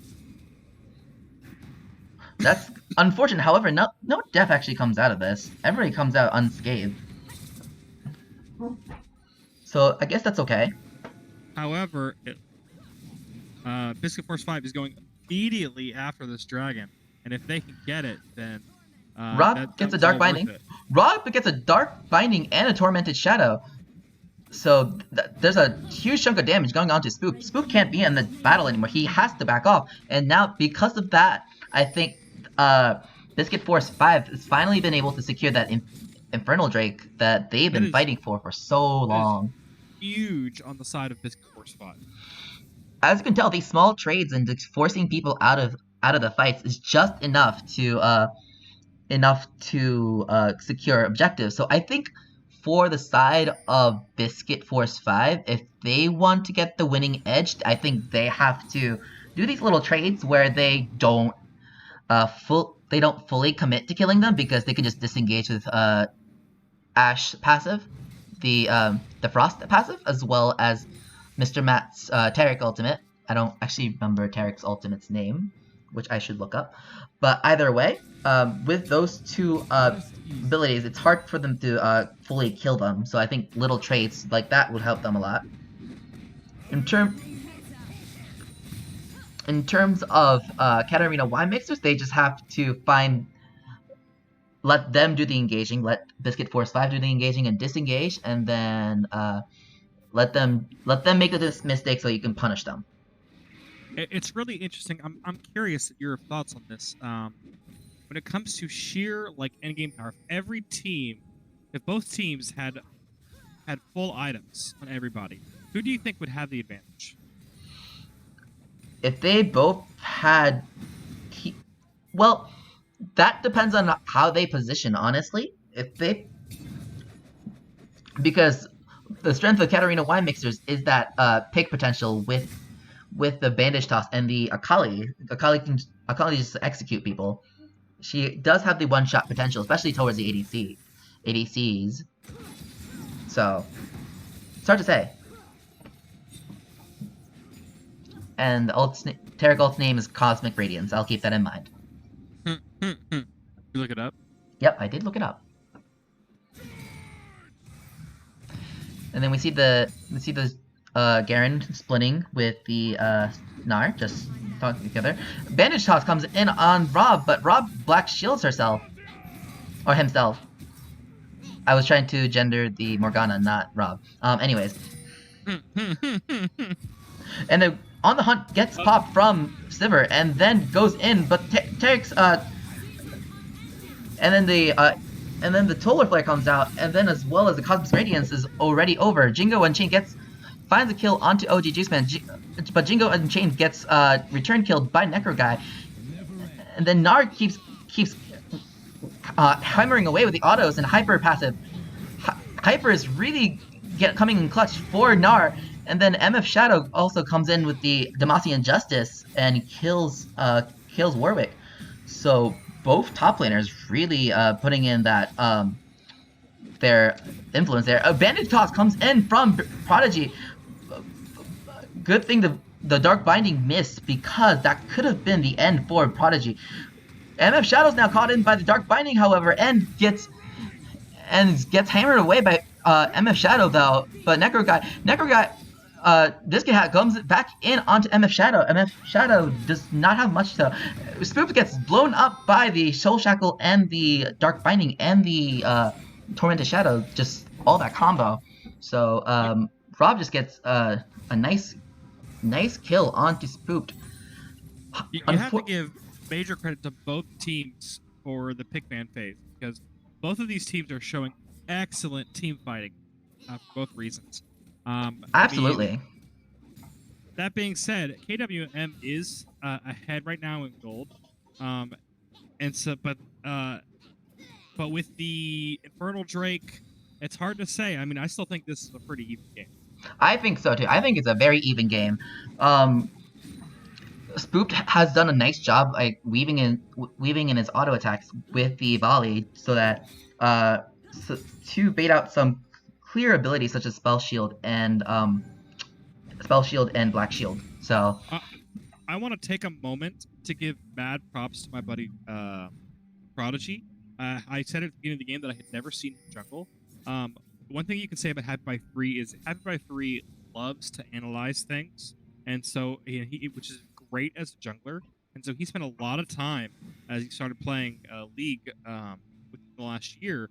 That's unfortunate. However, no death actually comes out of this. Everybody comes out unscathed. So I guess that's okay. However, Biscuit Force 5 is going immediately after this dragon, and if they can get it, then Rob gets a Dark Binding. Rob gets a Dark Binding and a Tormented Shadow. So there's a huge chunk of damage going on to Spook. Spook can't be in the battle anymore. He has to back off. And now, because of that, I think Biscuit Force 5 has finally been able to secure that Infernal Drake that they've been fighting for so long. huge on the side of Biscuit Force 5. As you can tell, these small trades and just forcing people out of the fights is just enough to secure objectives. So I think for the side of Biscuit Force 5, if they want to get the winning edge, I think they have to do these little trades where they don't fully commit to killing them, because they can just disengage with Ash passive, the Frost passive, as well as Mr. Matt's Tarek ultimate. I don't actually remember Tarek's ultimate's name, which I should look up. But either way, with those two abilities, it's hard for them to fully kill them. So I think little traits like that would help them a lot. In terms of Katarina Y mixers, they just have to let them do the engaging, let Biscuit Force 5 do the engaging and disengage, and then let them make this mistake so you can punish them. It's really interesting. I'm curious your thoughts on this. When it comes to sheer endgame power, if both teams had full items on everybody, who do you think would have the advantage? If they both had, well, that depends on how they position. Honestly, because the strength of Katarina Y mixers is that pick potential with the bandage toss and the Akali. Akali just execute people. She does have the one-shot potential, especially towards the ADCs. So it's hard to say. And Tarek ult's name is Cosmic Radiance. I'll keep that in mind. You look it up? Yep, I did look it up. And then we see the Garen splitting with the Gnar, just talking together. Bandage toss comes in on Rob, but Rob black shields herself. Or himself. I was trying to gender the Morgana, not Rob. Anyways. And then On the Hunt gets popped from Sivir and then goes in, but Tarek's and then the Toller Flare comes out, and then as well as the Cosmic Radiance is already over. Jingo Unchained finds a kill onto OG Juiceman, but Jingo Unchained gets return killed by Necro Guy, and then Gnar keeps hammering away with the autos and Hyper passive. Hyper is really coming in clutch for Gnar, and then MF Shadow also comes in with the Demacian Justice and kills Warwick. So both top laners really putting in that their influence there. A bandage toss comes in from Prodigy. Good thing the Dark Binding missed, because that could have been the end for Prodigy. MF Shadow's now caught in by the Dark Binding, however, and gets hammered away by MF Shadow though. But Necro Guy, Discus Hat comes back in onto MF Shadow. MF Shadow does not have much to. Spoop gets blown up by the Soul Shackle and the Dark Binding and the Tormented Shadow, just all that combo. So Rob just gets a nice kill onto Spooked. You have to give major credit to both teams for the pick ban phase, because both of these teams are showing excellent team fighting for both reasons. Absolutely. That being said, KWM is ahead right now in gold, and so but with the Infernal Drake, it's hard to say. I mean, I still think this is a pretty even game. I think so too. I think it's a very even game. Spooked has done a nice job like weaving in his auto attacks with the volley, so that to bait out some clear abilities such as Spell Shield and Black Shield. So I want to take a moment to give mad props to my buddy Prodigy. I said at the beginning of the game that I had never seen him jungle. One thing you can say about Happy by 3 is Happy by 3 loves to analyze things, and so which is great as a jungler. And so he spent a lot of time as he started playing League within the last year,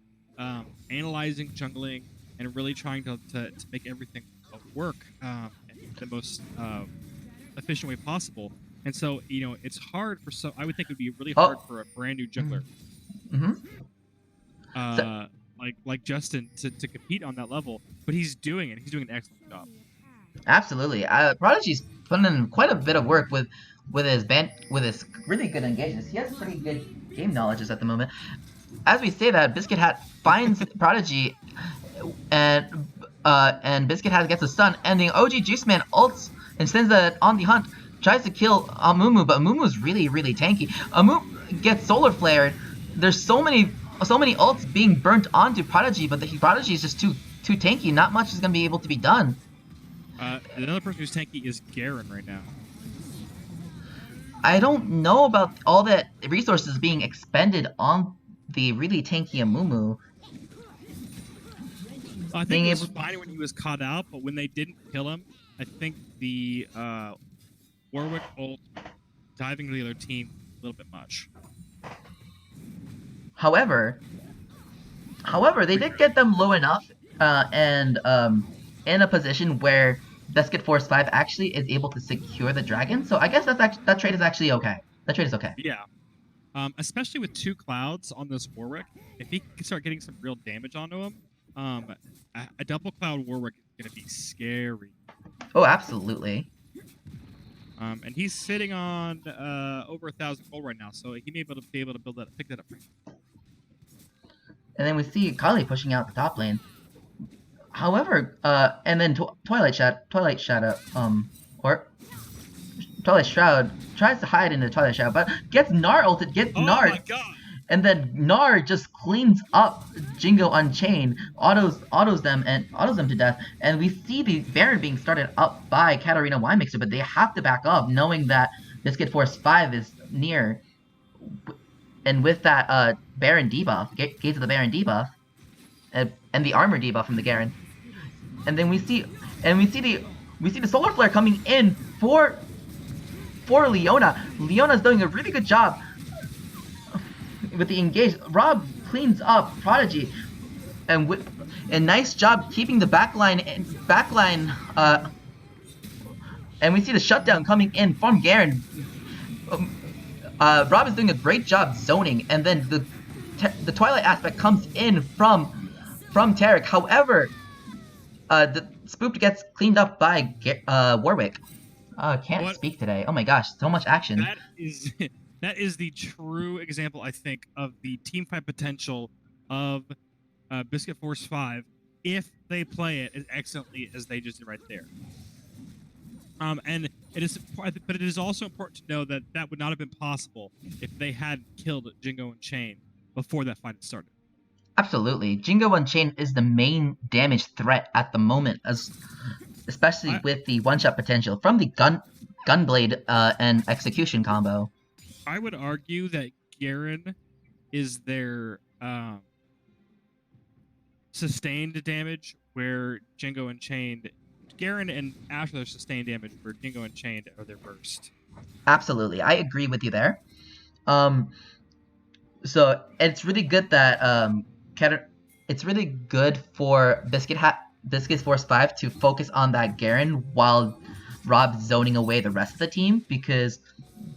analyzing jungling and really trying to make everything work in the most efficient way possible. And so, it's hard for I would think it would be really hard for a brand new jungler. Mm-hmm. like Justin to compete on that level, but he's doing it. He's doing an excellent job. Absolutely. Prodigy's putting in quite a bit of work with his really good engagements. He has pretty good game knowledges at the moment. As we say that, Biscuit Hat finds Prodigy, and Biscuit Hat gets a stun, and the OG Juice Man ults and sends it on the hunt, tries to kill Amumu, but Amumu's really tanky. Amumu gets solar flared. There's so many ults being burnt onto Prodigy, but the Prodigy is just too tanky. Not much is gonna be able to be done. Another person who's tanky is Garen right now. I don't know about all that resources being expended on the really tanky Amumu. I think it was fine when he was caught out, but when they didn't kill him, I think the Warwick ult diving to the other team a little bit much. However, they did get them low enough and in a position where Biscuit Force 5 actually is able to secure the dragon. So I guess that trade is actually okay. That trade is okay. Yeah. Especially with 2 clouds on this Warwick, if he can start getting some real damage onto him, a double cloud Warwick is going to be scary. Oh, absolutely. And he's sitting on over 1,000 gold right now, so he may be able to pick that up. And then we see Kali pushing out the top lane. However, and then Twilight Shroud tries to hide in the Twilight Shroud, but gets Gnar ulted, Gnar. My God. And then Gnar just cleans up Jingo Unchained, autos them to death, and we see the Baron being started up by Katarina Winemixer, but they have to back up, knowing that Biscuit Force 5 is near. And with that Baron debuff, Gaze of the Baron debuff, and the armor debuff from the Garen, and then we see the Solar Flare coming in for Leona. Leona's doing a really good job with the engage. Rob cleans up Prodigy, and nice job keeping the backline, and we see the shutdown coming in from Garen. Rob is doing a great job zoning, and then the Twilight aspect comes in from Tarek. However, the Spook gets cleaned up by Warwick. Can't speak today. Oh my gosh, so much action. That is the true example, I think, of the teamfight potential of Biscuit Force 5 if they play it as excellently as they just did right there. And it is also important to know that that would not have been possible if they had killed Jingo Unchained before that fight had started. Absolutely, Jingo Unchained is the main damage threat at the moment, especially with the one-shot potential from the Gunblade and Execution combo. I would argue that Garen is their sustained damage, where Jingo Unchained. Garen and Ash are their sustained damage, where Jingo Unchained are their burst. Absolutely, I agree with you there. So it's really good that it's really good for Biscuit Force 5 to focus on that Garen while Rob's zoning away the rest of the team, because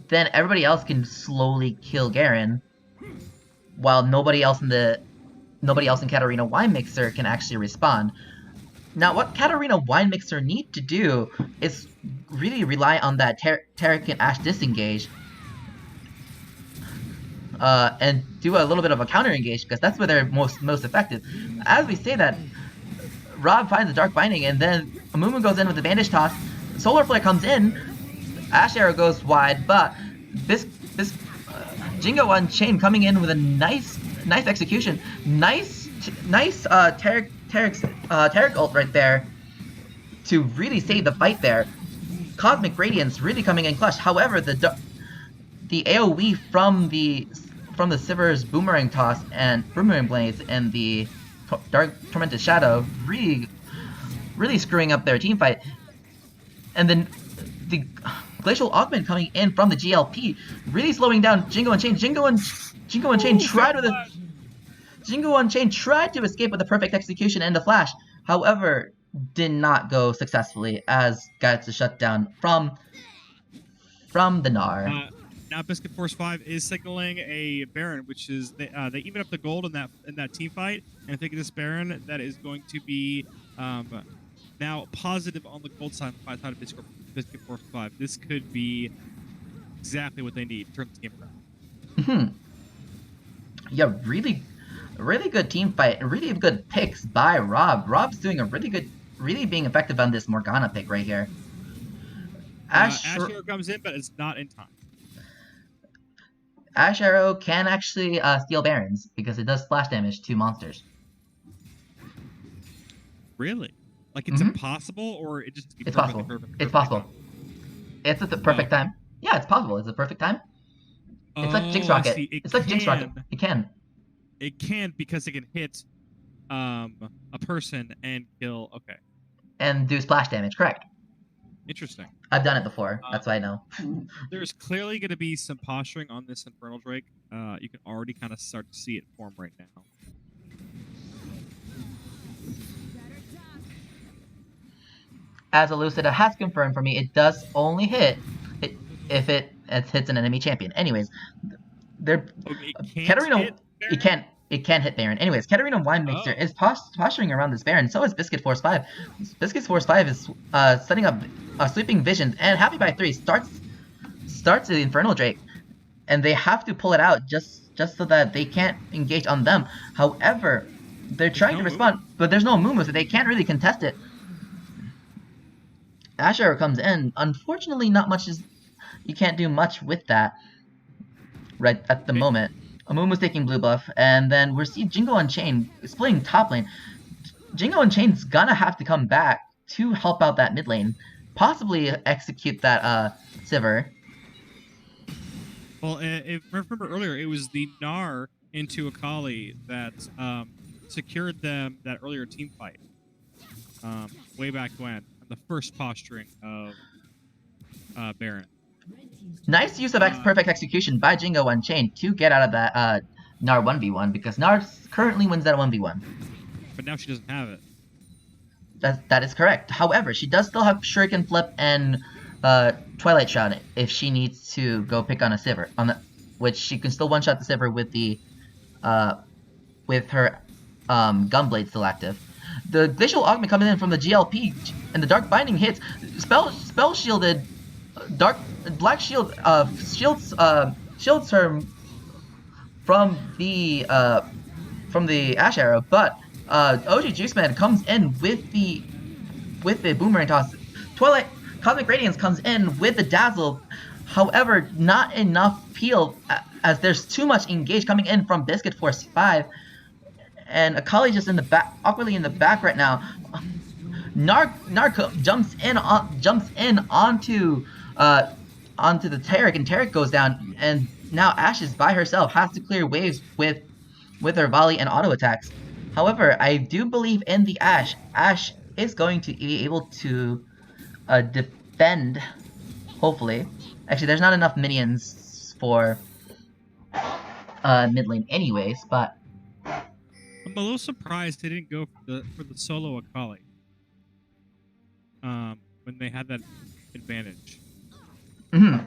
then everybody else can slowly kill Garen, while nobody else in Katarina Winemixer can actually respond. Now, what Katarina Winemixer need to do is really rely on that Tarek and Ash disengage, and do a little bit of a counter engage, because that's where they're most effective. As we say that, Rob finds the Dark Binding, and then Amumu goes in with the Bandage Toss. Solar Flare comes in. Ash Arrow goes wide, but this Jingo Unchained coming in with a nice execution, nice Tarek ult right there to really save the fight there. Cosmic Radiance really coming in clutch. However, the AoE from the Sivir's Boomerang Toss and Boomerang Blades and the Dark Tormented Shadow really screwing up their team fight. And then the Glacial Augment coming in from the GLP, really slowing down Jingo Unchained. Jingo Unchained tried to escape with a perfect execution and a flash. However, did not go successfully, as got a shutdown from the Gnar. now Biscuit Force 5 is signaling a Baron, which is they even up the gold in that team fight, and I think this Baron that is going to be now positive on the gold side of Biscuit Force 5. This could be exactly what they need to turn this game around. Yeah, really good team fight. Really good picks by Rob. Rob's doing a really being effective on this Morgana pick right here. Asher comes in, but it's not in time. Ash Arrow can actually steal Barons because it does splash damage to monsters. Really? Like it's impossible, or it just it's possible. It's possible. It's at the perfect time. Yeah, it's possible. It's the perfect time. It's like Jinx Rocket. It's like Jinx Rocket. It can. It can because it can hit a person and kill. Okay. And do splash damage. Correct. Interesting. I've done it before. That's why I know. There's clearly going to be some posturing on this Infernal Drake. You can already kind of start to see it form right now. As Elucida has confirmed for me, it does only hit if it hits an enemy champion. Anyways, Katarina, it can hit Baron. Anyways, Katarina Wine Mixer is posturing around this Baron. So is Biscuit Force 5. Biscuit Force 5 is setting up Sweeping Visions, and Happy by 3 starts the Infernal Drake, and they have to pull it out just so that they can't engage on them. However, they're trying to respond, but there's no Mumu, so they can't really contest it. Asher comes in. Unfortunately, not much you can't do much with that right at the moment. Amumu's taking blue buff, and then we're seeing Jingo Unchained splitting top lane. Jingo Unchained's gonna have to come back to help out that mid lane, possibly execute that Sivir. Well, if I remember earlier, it was the Gnar into Akali that secured them that earlier team fight way back when, the first posturing of Baron. Nice use of perfect execution by Jingo Unchained to get out of that Gnar 1v1, because Gnar currently wins that 1v1. But now she doesn't have it. That is correct. However, she does still have Shuriken Flip and Twilight Shroud if she needs to go pick on a Sivir, which she can still one-shot the Sivir with the with her Gunblade still active. The Glacial Augment coming in from the GLP, and the Dark Binding hits. Spell shielded. Black Shield shields her from the Ash Arrow, but OG Juiceman comes in with the Boomerang Toss. Twilight Cosmic Radiance comes in with the Dazzle. However, not enough peel, as there's too much engage coming in from Biscuit Force 5, and Akali just in the back, awkwardly in the back right now. Narco jumps in onto the Taric, and Taric goes down, and now Ashe is by herself, has to clear waves with her volley and auto attacks. However, I do believe in the Ashe. Ashe is going to be able to defend, hopefully. Actually, there's not enough minions for mid lane anyways, but I'm a little surprised they didn't go for the solo Akali when they had that advantage. And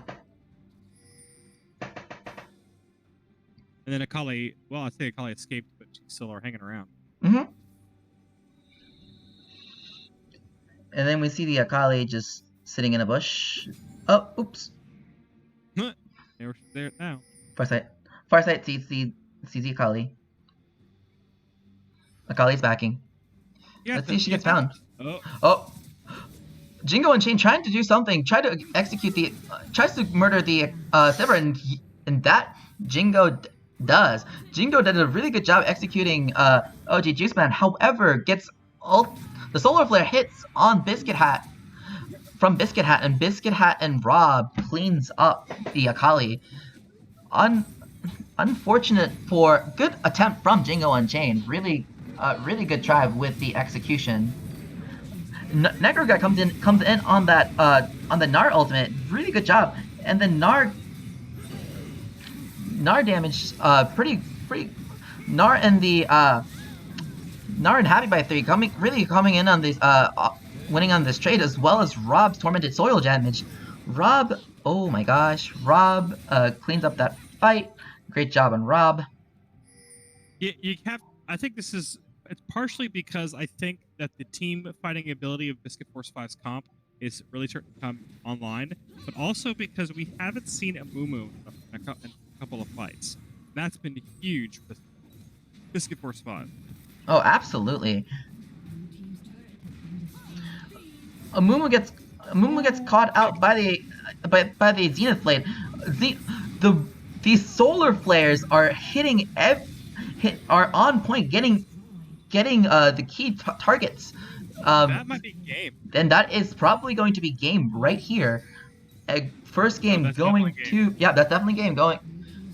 then Akali, well, I'd say Akali escaped, but she's still hanging around. And then we see the Akali just sitting in a bush. Oh, oops. They're there now. Farsight sees the Akali. Akali's backing. Yeah, let's see if she gets found. Oh. Jingo Unchained trying to do something, tries to murder the Sivir, and that Jingo does. Jingo did a really good job executing OG Juiceman. However, gets the Solar Flare hits on Biscuit Hat from Biscuit Hat, and Biscuit Hat and Rob cleans up the Akali. Unfortunate for good attempt from Jingo Unchained. Really good try with the execution. Necro guy comes in on that on the Gnar ultimate. Really good job, and then Gnar damage pretty Gnar and the Gnar and Happy by 3 coming in on this winning on this trade, as well as Rob's Tormented Soil damage. Rob Oh my gosh, Rob cleans up that fight. Great job on Rob. You have. I think this is. It's partially because I think that the team fighting ability of Biscuit Force 5's comp is really starting to come online, but also because we haven't seen a Mumu in a couple of fights. That's been huge with Biscuit Force 5. Oh, absolutely. Amumu gets Amumu gets caught out by the Zenith Blade. The the these solar flares are are on point, getting the key targets. That might be game. And that is probably going to be game right here. First Oh, game that's definitely going game. to, yeah, that's definitely game going.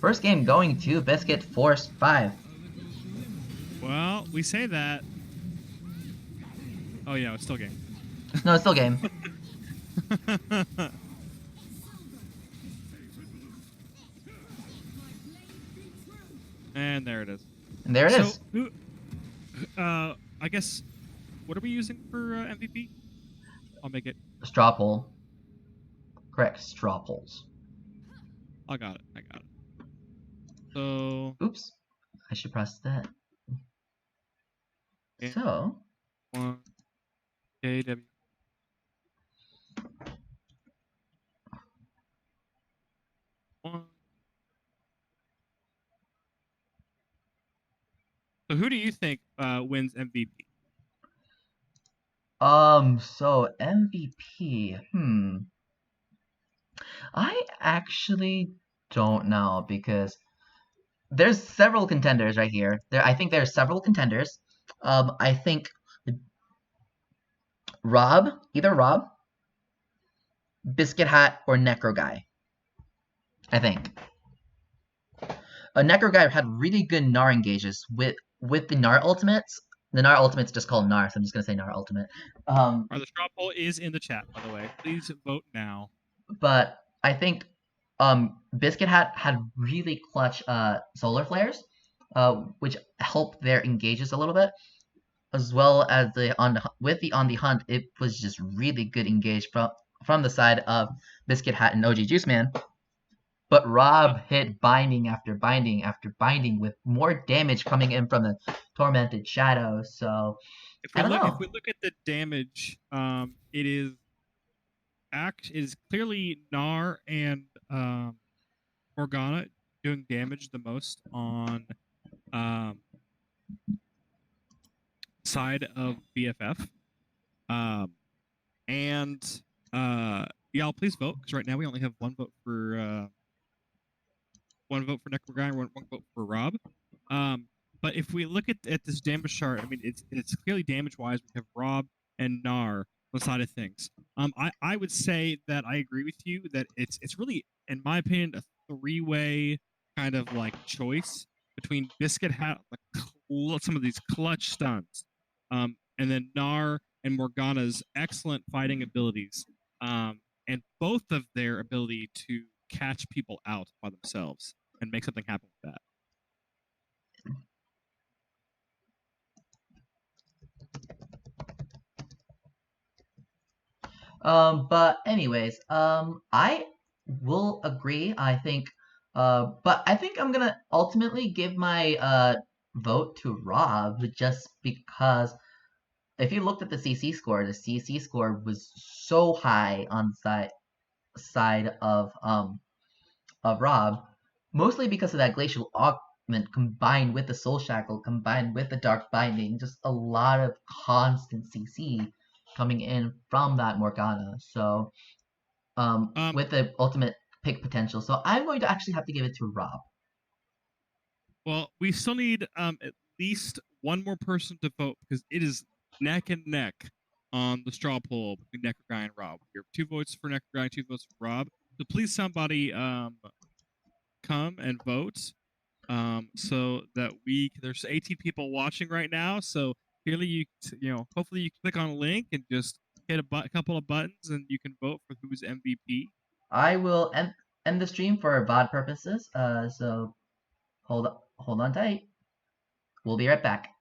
First game going to Biscuit Force 5. Well, we say that. Oh yeah, it's still game. No, it's still game. And there it is. And there it So, is. who? I guess. What are we using for MVP? I'll make it. Straw poll. Correct, straw polls. I got it. I got it. So. Oops, I should press that. Yeah, So, one KW. One. So who do you think wins MVP? so MVP, I actually don't know because there's several contenders right here. I think there's several contenders. I think either Rob, Biscuit Hat, or Necro Guy. I think. Necro Guy had really good Gnar engages with the Gnar ultimates. The Gnar ultimate's just called Gnar, so I'm just gonna say Gnar ultimate. The straw poll is in the chat, by the way. Please vote now. But I think Biscuit Hat had really clutch solar flares, which helped their engages a little bit, as well as with the on the hunt. It was just really good engage from the side of Biscuit Hat and OG Juice Man. But Rob hit binding after binding after binding with more damage coming in from the Tormented Shadow. So I don't If we know. look at the damage, it is clearly Gnar and Morgana doing damage the most on side of BFF. And y'all please vote because right now we only have one vote for Necro Guy and one vote for Rob. But if we look at this damage chart, I mean it's clearly damage wise we have Rob and Gnar on the side of things. I would say that I agree with you that it's really, in my opinion, a three-way kind of like choice between Biscuit Hat, some of these clutch stuns, and then Gnar and Morgana's excellent fighting abilities, and both of their ability to catch people out by themselves and make something happen with that. But anyways, I will agree. I think, but I think I'm gonna ultimately give my vote to Rob just because if you looked at the CC score was so high on side of Rob, mostly because of that glacial augment combined with the soul shackle, combined with the dark binding, just a lot of constant CC coming in from that Morgana. So with the ultimate pick potential. So I'm going to actually have to give it to Rob. Well, we still need at least one more person to vote because it is neck and neck on the straw poll between Necro Guy and Rob. We have 2 votes for Necro Guy, 2 votes for Rob. So please, somebody come and vote so that there's 18 people watching right now. So clearly, hopefully you click on a link and just hit a couple of buttons and you can vote for who's MVP. I will end the stream for VOD purposes. So hold on tight. We'll be right back.